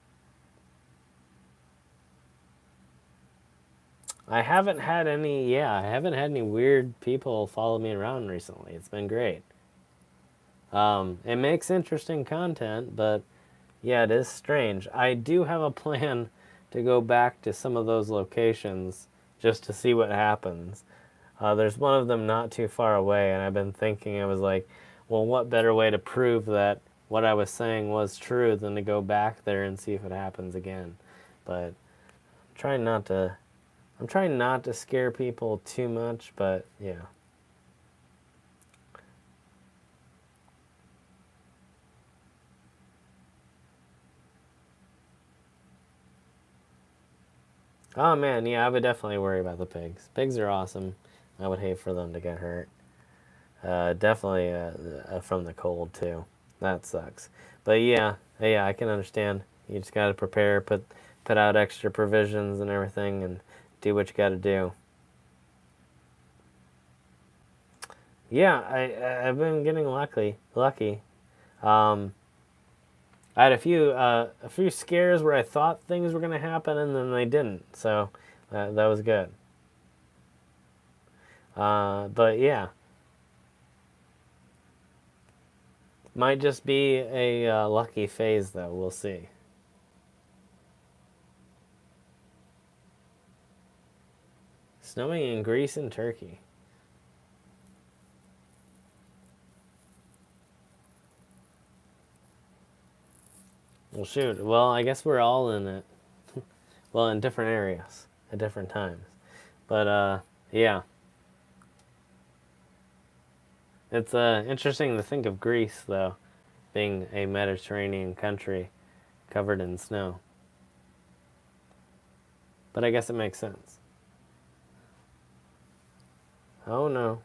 I haven't had any, yeah, I haven't had any weird people follow me around recently. It's been great. It makes interesting content, but yeah, it is strange. I do have a plan to go back to some of those locations just to see what happens. There's one of them not too far away, and I've been thinking, I was like, well, what better way to prove that what I was saying was true than to go back there and see if it happens again. But I'm trying not to scare people too much, but yeah. Oh man, yeah, I would definitely worry about the pigs. Pigs are awesome. I would hate for them to get hurt. Definitely from the cold too. That sucks. But yeah, I can understand. You just got to prepare, put out extra provisions and everything, and do what you got to do. Yeah, I've been getting lucky. Um, I had a few scares where I thought things were gonna happen and then they didn't. So that was good. But yeah, might just be a lucky phase though. We'll see. Snowing in Greece and Turkey. Well, shoot. Well, I guess we're all in it. Well, in different areas at different times. But yeah, it's interesting to think of Greece though, being a Mediterranean country covered in snow. But I guess it makes sense. Oh no.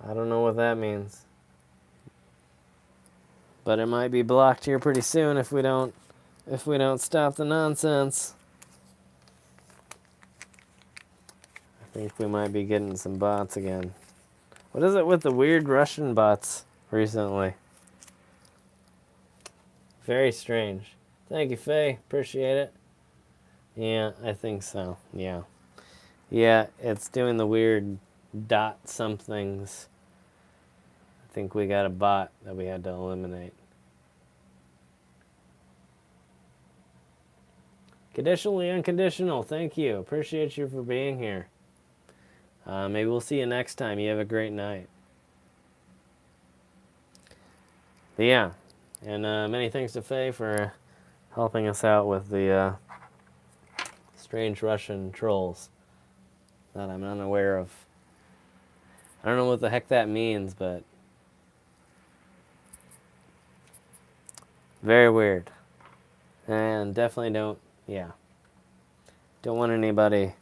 I don't know what that means. But it might be blocked here pretty soon if we don't stop the nonsense. I think we might be getting some bots again. What is it with the weird Russian bots recently? Very strange. Thank you, Faye. Appreciate it. Yeah, I think so. Yeah. Yeah, it's doing the weird dot somethings. I think we got a bot that we had to eliminate. Conditionally unconditional. Thank you. Appreciate you for being here. Maybe we'll see you next time. You have a great night. But yeah, and many thanks to Faye for helping us out with the strange Russian trolls that I'm unaware of. I don't know what the heck that means, but very weird. And definitely don't want anybody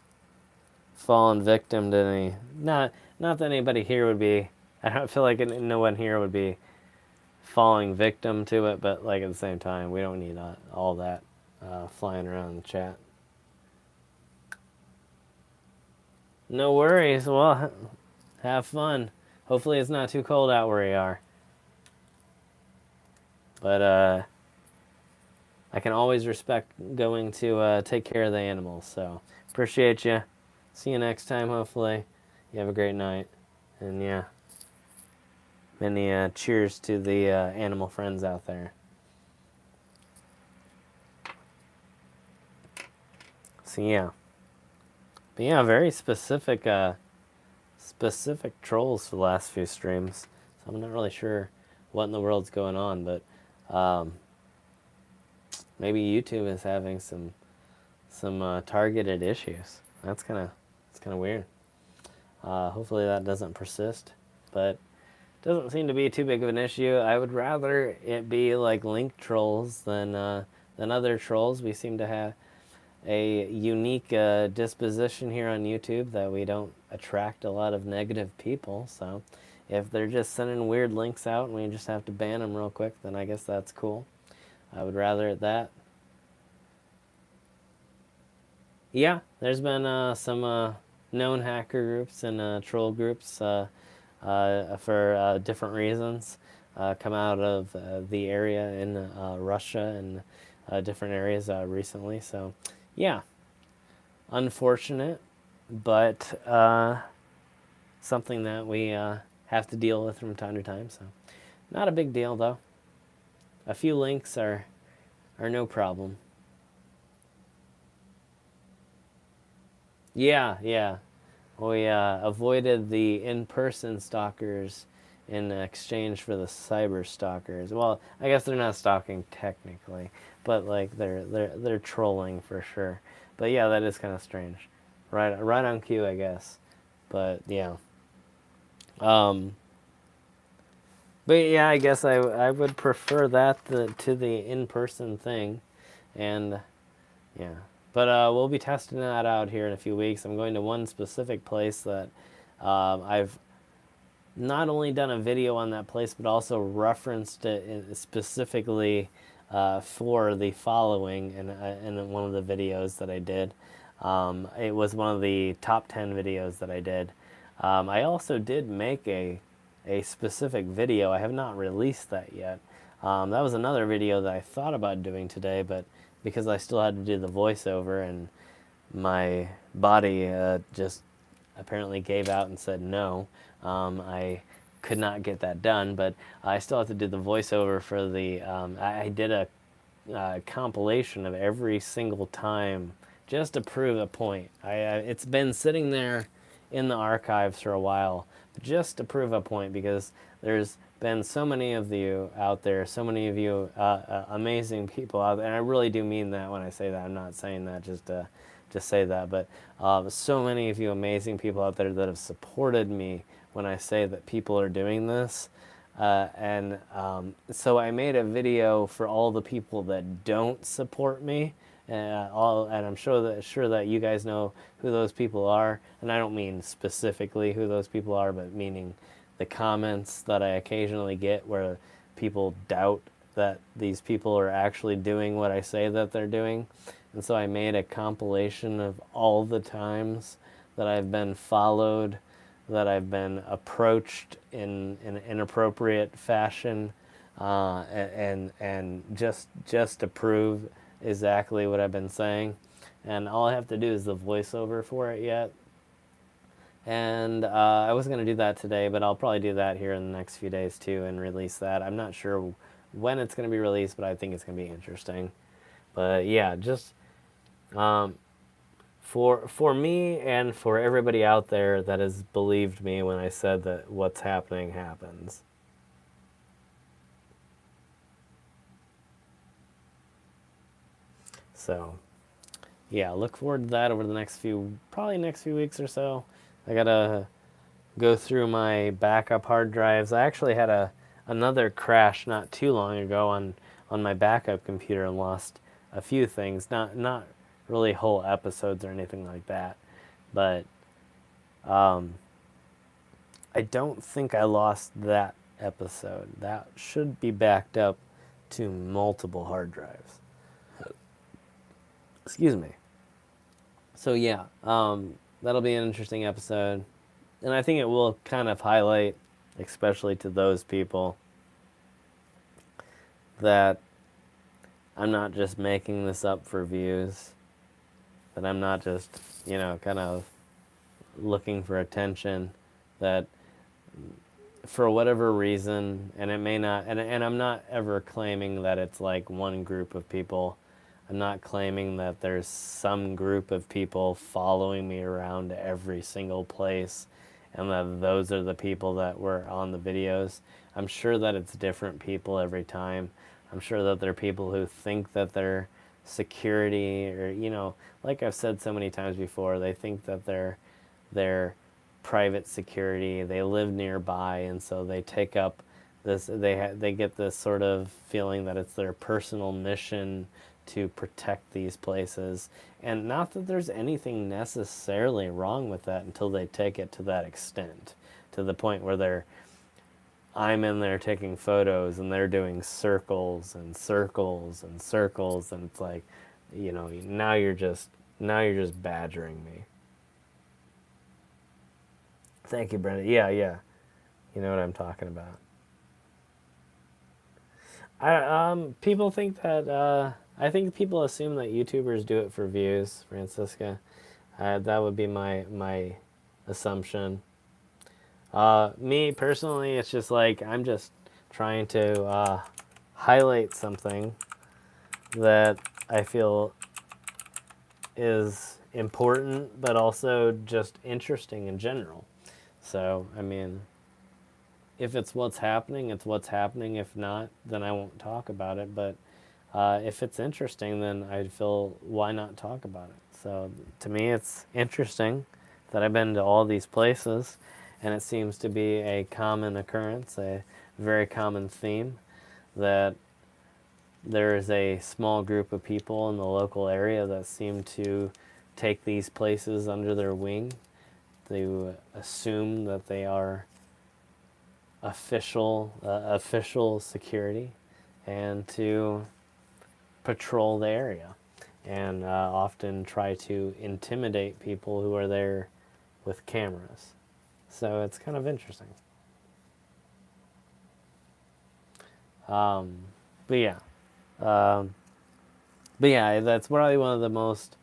falling victim to any. Not that anybody here would be. I don't feel like no one here would be falling victim to it, but like at the same time, we don't need all that flying around in the chat. No worries. Well, have fun. Hopefully it's not too cold out where you are. But I can always respect going to take care of the animals. So appreciate you. See you next time, hopefully. You have a great night. And yeah, many cheers to the animal friends out there. So yeah. But yeah, very specific trolls for the last few streams. So I'm not really sure what in the world's going on, but maybe YouTube is having some targeted issues. That's kind of weird. Hopefully that doesn't persist, but it doesn't seem to be too big of an issue. I would rather it be like link trolls than other trolls. We seem to have a unique disposition here on YouTube that we don't attract a lot of negative people. So if they're just sending weird links out and we just have to ban them real quick, then I guess that's cool. I would rather that. Yeah, there's been some known hacker groups and troll groups for different reasons come out of the area in Russia and different areas recently. So, yeah, unfortunate, but something that we have to deal with from time to time. So, not a big deal though. A few links are no problem. Yeah, yeah. We avoided the in-person stalkers in exchange for the cyber stalkers. Well, I guess they're not stalking technically, but like they're trolling for sure. But yeah, that is kind of strange. Right on cue, I guess. But yeah. Um, but yeah, I guess I would prefer that to the in-person thing, and yeah. But we'll be testing that out here in a few weeks. I'm going to one specific place that I've not only done a video on that place, but also referenced it specifically for the following in one of the videos that I did. It was one of the top 10 videos that I did. I also did make a specific video. I have not released that yet. That was another video that I thought about doing today, but because I still had to do the voiceover and my body just apparently gave out and said no, I could not get that done. But I still have to do the voiceover for the. I did a compilation of every single time just to prove a point. It's been sitting there in the archives for a while, just to prove a point, because there's been so many of you out there, so many of you amazing people out there, and I really do mean that when I say that. I'm not saying that just to say that, but so many of you amazing people out there that have supported me when I say that people are doing this. And so I made a video for all the people that don't support me, and I'm sure that you guys know who those people are. And I don't mean specifically who those people are, but meaning the comments that I occasionally get where people doubt that these people are actually doing what I say that they're doing. And so I made a compilation of all the times that I've been followed, that I've been approached in an inappropriate fashion, and just to prove exactly what I've been saying. And all I have to do is the voiceover for it yet. And I was going to do that today, but I'll probably do that here in the next few days too and release that. I'm not sure when it's going to be released, but I think it's going to be interesting. But yeah, just for me and for everybody out there that has believed me when I said that what's happening happens. So, yeah, look forward to that over the probably next few weeks or so. I gotta go through my backup hard drives. I actually had another crash not too long ago on my backup computer and lost a few things. Not really whole episodes or anything like that, but I don't think I lost that episode. That should be backed up to multiple hard drives. Excuse me. So yeah, that'll be an interesting episode, and I think it will kind of highlight, especially to those people, that I'm not just making this up for views, that I'm not just, kind of looking for attention, that for whatever reason, and it may not, and I'm not ever claiming that it's like one group of people. I'm not claiming that there's some group of people following me around to every single place and that those are the people that were on the videos. I'm sure that it's different people every time. I'm sure that there are people who think that they're security, or like I've said so many times before, they think that they're private security. They live nearby, and so they take up this. They get this sort of feeling that it's their personal mission to protect these places. And not that there's anything necessarily wrong with that until they take it to that extent, to the point where I'm in there taking photos and they're doing circles and circles and circles, and it's like, now you're just badgering me. Thank you, Brenda. Yeah, yeah. You know what I'm talking about. People think that I think people assume that YouTubers do it for views, Francisca. That would be my assumption. Me personally, it's just like I'm just trying to highlight something that I feel is important, but also just interesting in general. So, I mean, if it's what's happening, it's what's happening. If not, then I won't talk about it. But if it's interesting, then I feel, why not talk about it? So to me, it's interesting that I've been to all these places, and it seems to be a common occurrence, a very common theme, that there is a small group of people in the local area that seem to take these places under their wing. They assume that they are official security, and to patrol the area, and often try to intimidate people who are there with cameras. So it's kind of interesting. But yeah. But yeah, that's probably one of the most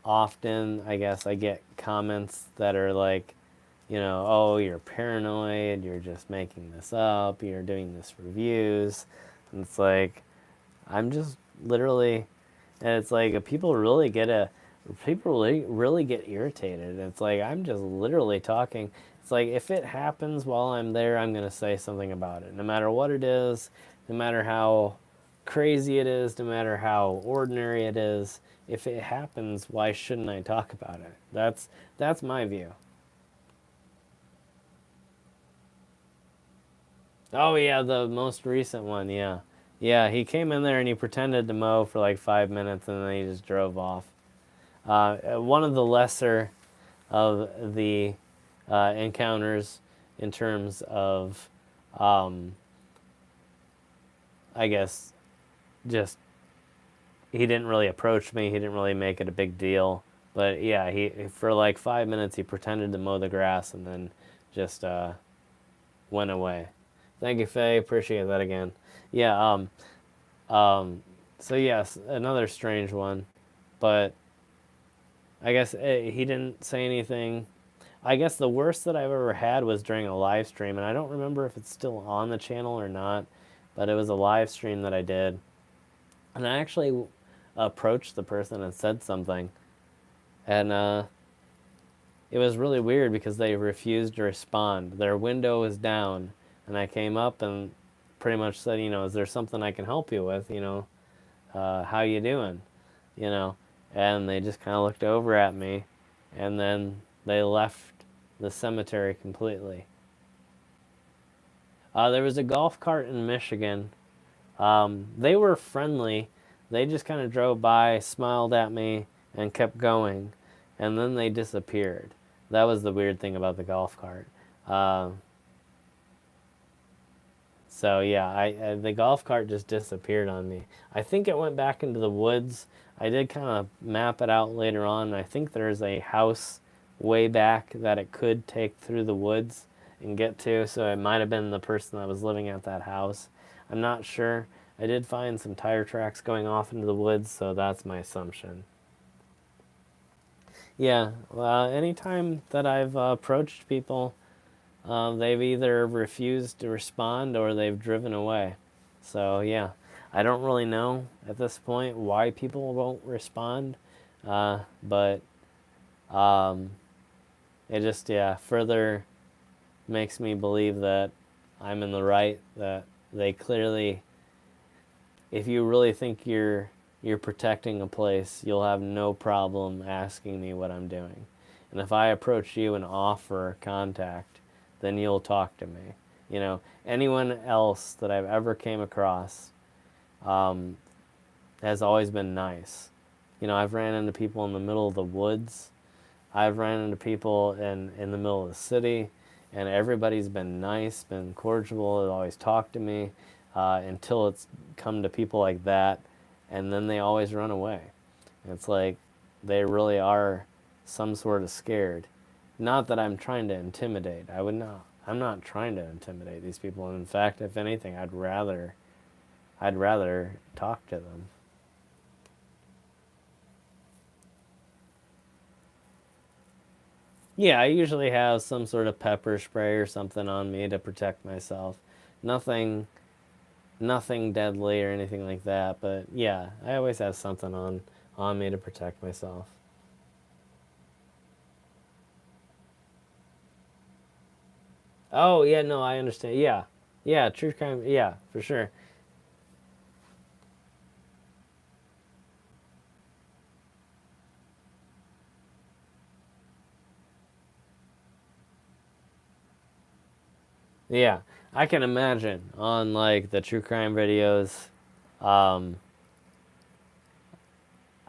often, I guess, I get comments that are like, oh, you're paranoid, you're just making this up, you're doing this for views. And it's like, I'm just literally, and it's like people really get irritated. It's like, I'm just literally talking. It's like, if it happens while I'm there, I'm going to say something about it. No matter what it is, no matter how crazy it is, no matter how ordinary it is, if it happens, why shouldn't I talk about it? That's my view. Oh yeah, the most recent one, yeah. Yeah, he came in there and he pretended to mow for like 5 minutes and then he just drove off. One of the lesser of the encounters in terms of, I guess, just, he didn't really approach me, he didn't really make it a big deal. But yeah, he for like 5 minutes he pretended to mow the grass and then just went away. Thank you, Faye. Appreciate that again. Yeah. So yes, another strange one, but I guess he didn't say anything. I guess the worst that I've ever had was during a live stream, and I don't remember if it's still on the channel or not, but it was a live stream that I did, and I actually approached the person and said something, and it was really weird because they refused to respond. Their window was down, and I came up and pretty much said, is there something I can help you with? How you doing? And they just kind of looked over at me, and then they left the cemetery completely. There was a golf cart in Michigan. They were friendly. They just kind of drove by, smiled at me, and kept going, and then they disappeared. That was the weird thing about the golf cart. So yeah, the golf cart just disappeared on me. I think it went back into the woods. I did kind of map it out later on. I think there's a house way back that it could take through the woods and get to, so it might have been the person that was living at that house. I'm not sure. I did find some tire tracks going off into the woods, so that's my assumption. Yeah, anytime that I've approached people, they've either refused to respond or they've driven away. So yeah, I don't really know at this point why people won't respond, but it just further makes me believe that I'm in the right, that they clearly, if you really think you're protecting a place, you'll have no problem asking me what I'm doing. And if I approach you and offer contact, then you'll talk to me. Anyone else that I've ever came across has always been nice. You know, I've ran into people in the middle of the woods. I've ran into people in the middle of the city, and everybody's been nice, been cordial, they always talk to me, until it's come to people like that, and then they always run away. And it's like they really are some sort of scared. Not that I'm trying to intimidate. I would not. I'm not trying to intimidate these people. And in fact, if anything, I'd rather talk to them. Yeah, I usually have some sort of pepper spray or something on me to protect myself. Nothing nothing deadly or anything like that, but yeah, I always have something on me to protect myself. Oh, yeah, no, I understand. Yeah. Yeah, true crime. Yeah, for sure. Yeah. I can imagine on like the true crime videos. Um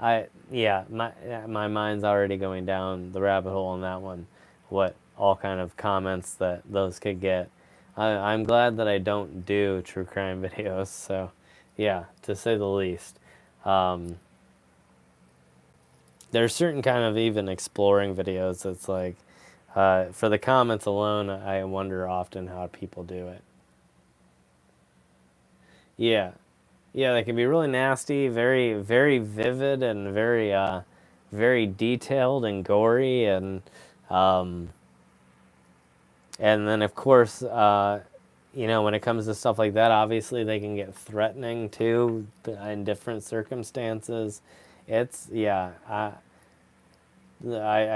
my mind's already going down the rabbit hole on that one. What all kind of comments that those could get. I'm glad that I don't do true crime videos. So, yeah, to say the least. Um, there's certain kind of even exploring videos that's like, for the comments alone, I wonder often how people do it. Yeah, yeah, they can be really nasty, very, very vivid, and very, very detailed and gory, um, and then of course, when it comes to stuff like that, obviously they can get threatening too in different circumstances. It's yeah, I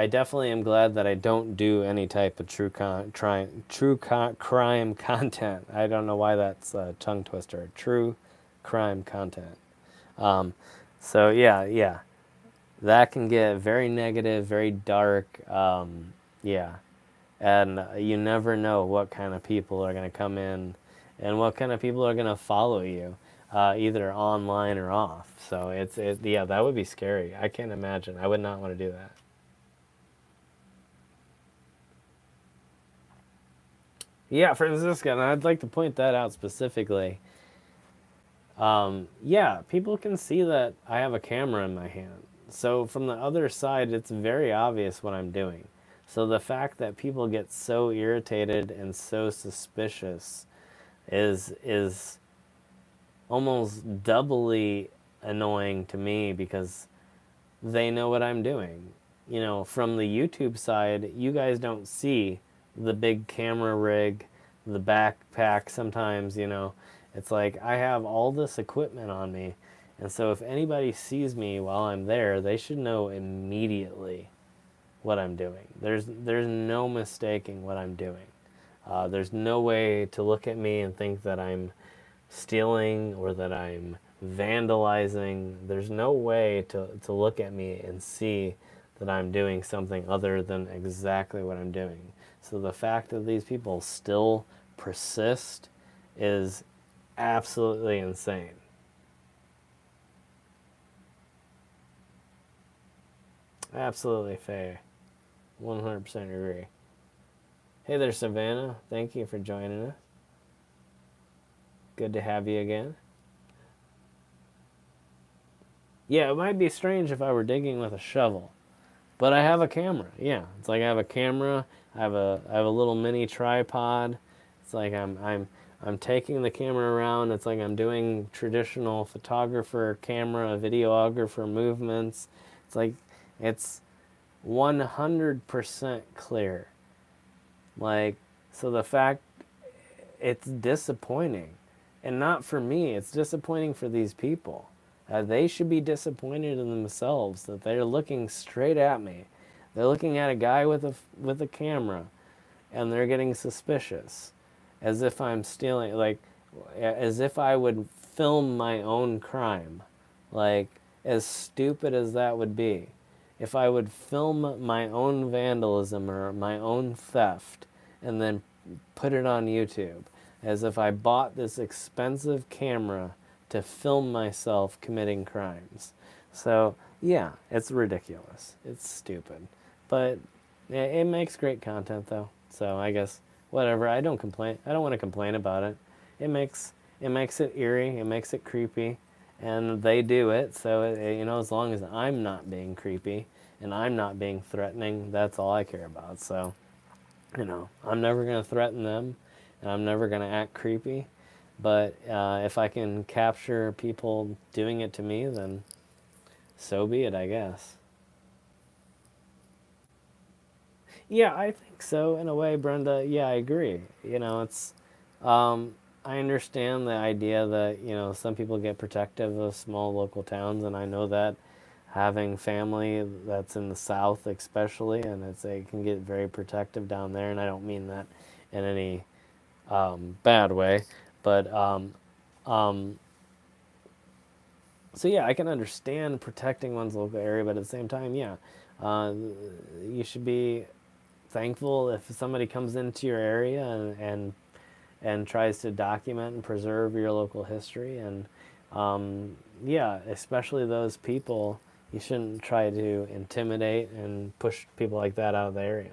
definitely am glad that I don't do any type of crime content. I don't know why that's a tongue twister. True crime content. Um, so yeah, that can get very negative, very dark. Yeah, and you never know what kind of people are going to come in, and what kind of people are going to follow you, either online or off. So yeah, that would be scary. I can't imagine. I would not want to do that. Yeah, Francisca, and I'd like to point that out specifically. Yeah, people can see that I have a camera in my hand. So from the other side, it's very obvious what I'm doing. So the fact that people get so irritated and so suspicious is almost doubly annoying to me because they know what I'm doing. You know, from the YouTube side, you guys don't see the big camera rig, the backpack sometimes, It's like I have all this equipment on me. And so if anybody sees me while I'm there, they should know immediately what I'm doing. There's no mistaking what I'm doing. There's no way to look at me and think that I'm stealing or that I'm vandalizing. There's no way to look at me and see that I'm doing something other than exactly what I'm doing. So the fact that these people still persist is absolutely insane. Absolutely fair. 100% agree. Hey there, Savannah. Thank you for joining us. Good to have you again. Yeah, it might be strange if I were digging with a shovel, but I have a camera. Yeah, it's like I have a camera. I have a little mini tripod. It's like I'm taking the camera around. It's like I'm doing traditional photographer camera videographer movements. It's like it's 100% clear. Like, so the fact it's disappointing, and not for me, it's disappointing for these people. They should be disappointed in themselves that they're looking straight at me. They're looking at a guy with a camera, and they're getting suspicious, as if I'm stealing, like, as if I would film my own crime. Like, as stupid as that would be, if I would film my own vandalism or my own theft and then put it on YouTube, as if I bought this expensive camera to film myself committing crimes. So yeah, it's ridiculous. It's stupid, but it makes great content though. So I guess whatever. I don't complain. I don't want to complain about it. It makes it eerie. It makes it creepy, and they do it. So as long as I'm not being creepy and I'm not being threatening, that's all I care about. So I'm never gonna threaten them, and I'm never gonna act creepy. But if I can capture people doing it to me, then so be it, I guess. Yeah, I think so in a way, Brenda. Yeah, I agree. It's I understand the idea that some people get protective of small local towns, and I know that having family that's in the South, especially, and it can get very protective down there, and I don't mean that in any bad way, but um, so yeah, I can understand protecting one's local area, but at the same time, yeah, uh, you should be thankful if somebody comes into your area and tries to document and preserve your local history. And yeah, especially those people, you shouldn't try to intimidate and push people like that out of the area.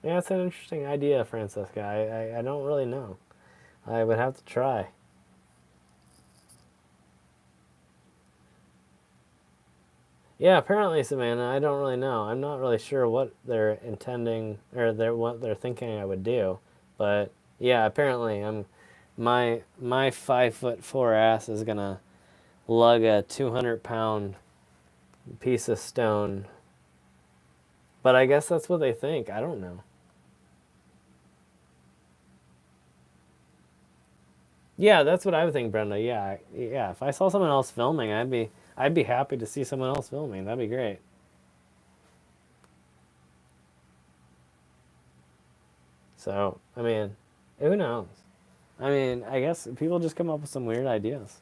Yeah, it's an interesting idea, Francesca. I don't really know. I would have to try. Yeah, apparently, Savannah, I don't really know. I'm not really sure what they're intending or what they're thinking I would do, but yeah, apparently my 5'4" ass is gonna lug a 200-pound piece of stone. But I guess that's what they think. I don't know. Yeah, that's what I would think, Brenda. Yeah, yeah. If I saw someone else filming, I'd be happy to see someone else filming. That'd be great. So, I mean, who knows? I mean, I guess people just come up with some weird ideas.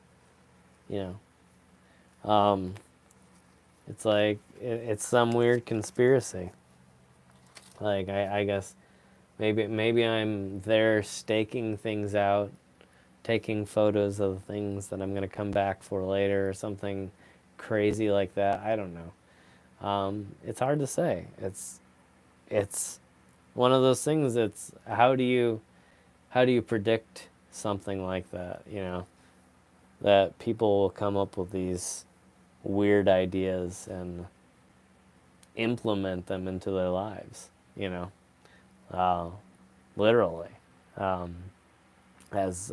You it's like it's some weird conspiracy. Like I guess maybe I'm there staking things out, taking photos of things that I'm gonna come back for later or something crazy like that. I don't know. It's hard to say. It's one of those things. It's how do you predict something like that? That people will come up with these weird ideas and implement them into their lives. You know, uh, literally, um, as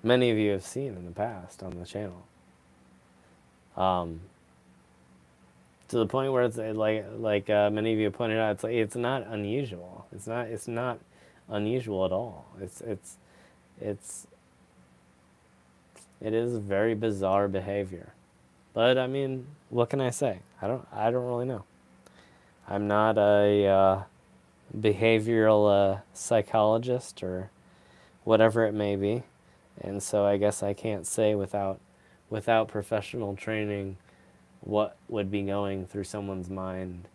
many of you have seen in the past on the channel. Um, to the point where it's like many of you pointed out, it's not unusual. It's not unusual at all. It's it is very bizarre behavior. But I mean, what can I say? I don't really know. I'm not a behavioral psychologist or whatever it may be, and so I guess I can't say without professional training what would be going through someone's mind.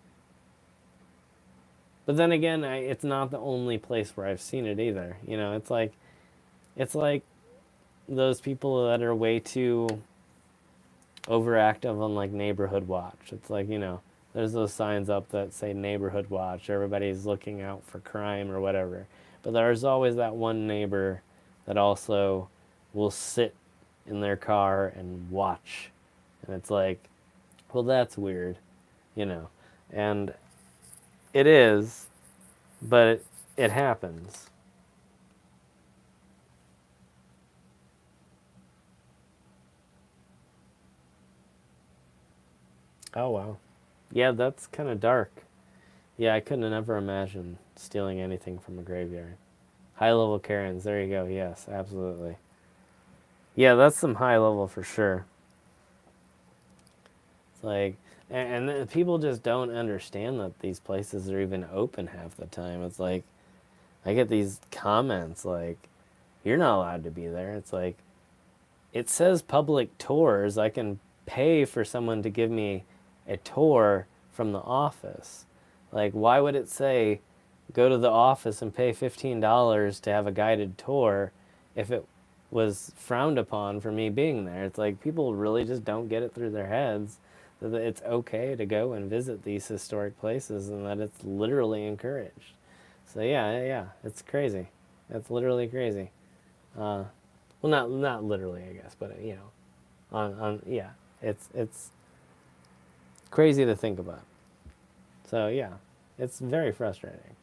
But then again, it's not the only place where I've seen it either. It's like those people that are way too overactive on like neighborhood watch. It's like, there's those signs up that say neighborhood watch. Everybody's looking out for crime or whatever. But there's always that one neighbor that also will sit in their car and watch. And it's like, well, that's weird, you know. And it is, but it happens. Oh, wow. Yeah, that's kind of dark. Yeah, I couldn't have never imagined stealing anything from a graveyard. High level Karens, there you go. Yes, absolutely. Yeah, that's some high level for sure. It's like, and people just don't understand that these places are even open half the time. It's like, I get these comments like, you're not allowed to be there. It's like, it says public tours. I can pay for someone to give me a tour from the office. Like, why would it say go to the office and pay $15 to have a guided tour if it was frowned upon for me being there. It's like people really just don't get it through their heads that it's okay to go and visit these historic places and that it's literally encouraged. So yeah, it's crazy. That's literally crazy. Well, not literally, I guess, but on yeah, it's crazy to think about. So yeah, it's very frustrating.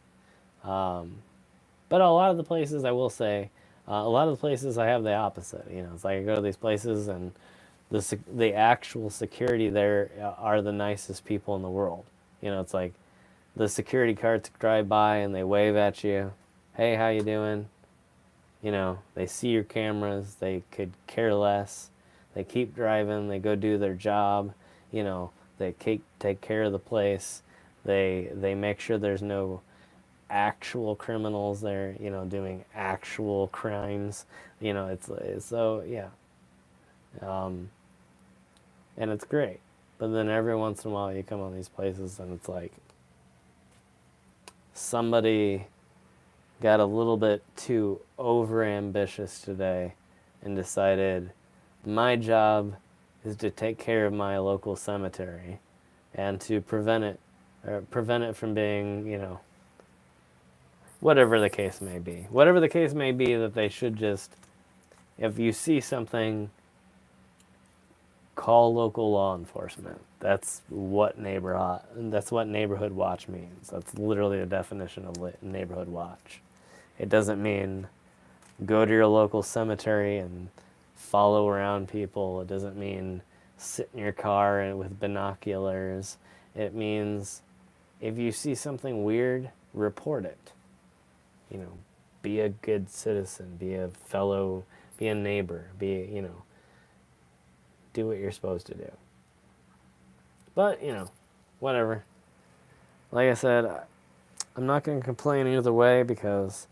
But a lot of the places, I will say, a lot of the places I have the opposite. It's like I go to these places and the actual security there are the nicest people in the world. It's like the security carts drive by and they wave at you. Hey, how you doing? They see your cameras. They could care less. They keep driving. They go do their job. They take care of the place. They make sure there's no actual criminals there, doing actual crimes. It's so yeah. And it's great. But then every once in a while you come on these places and it's like somebody got a little bit too over ambitious today and decided my job is to take care of my local cemetery and to prevent it from being, whatever the case may be. Whatever the case may be, that they should just, if you see something, call local law enforcement. That's what neighborhood watch means. That's literally the definition of neighborhood watch. It doesn't mean go to your local cemetery and follow around people. It doesn't mean sit in your car and with binoculars. It means if you see something weird, report it. Be a good citizen, be a neighbor, do what you're supposed to do. But, whatever. Like I said, I'm not going to complain either way because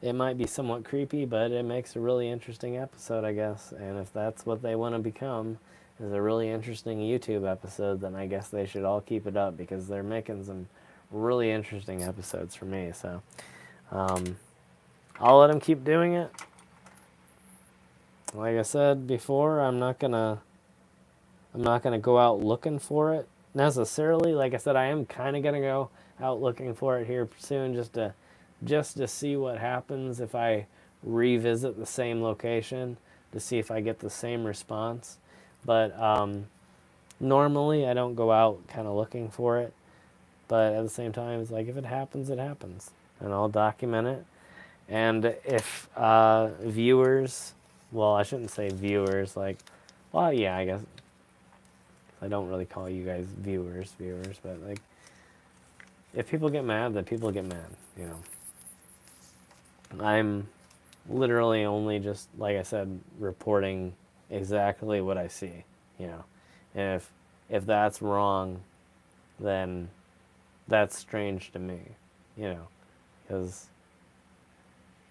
it might be somewhat creepy, but it makes a really interesting episode, I guess. And if that's what they want to become, is a really interesting YouTube episode, then I guess they should all keep it up because they're making some really interesting episodes for me. So, I'll let them keep doing it. Like I said before, I'm not gonna go out looking for it necessarily. Like I said, I am kind of gonna go out looking for it here soon, just to see what happens if I revisit the same location to see if I get the same response. But normally I don't go out kind of looking for it. But at the same time, it's like if it happens, it happens, and I'll document it. And if viewers, well, I shouldn't say viewers, well, yeah, I guess I don't really call you guys viewers, but if people get mad, then people get mad, I'm literally only just, like I said, reporting exactly what I see, And if that's wrong, then that's strange to me, because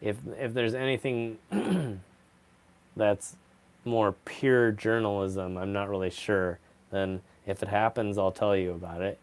if there's anything that's more pure journalism, I'm not really sure. Then if it happens, I'll tell you about it.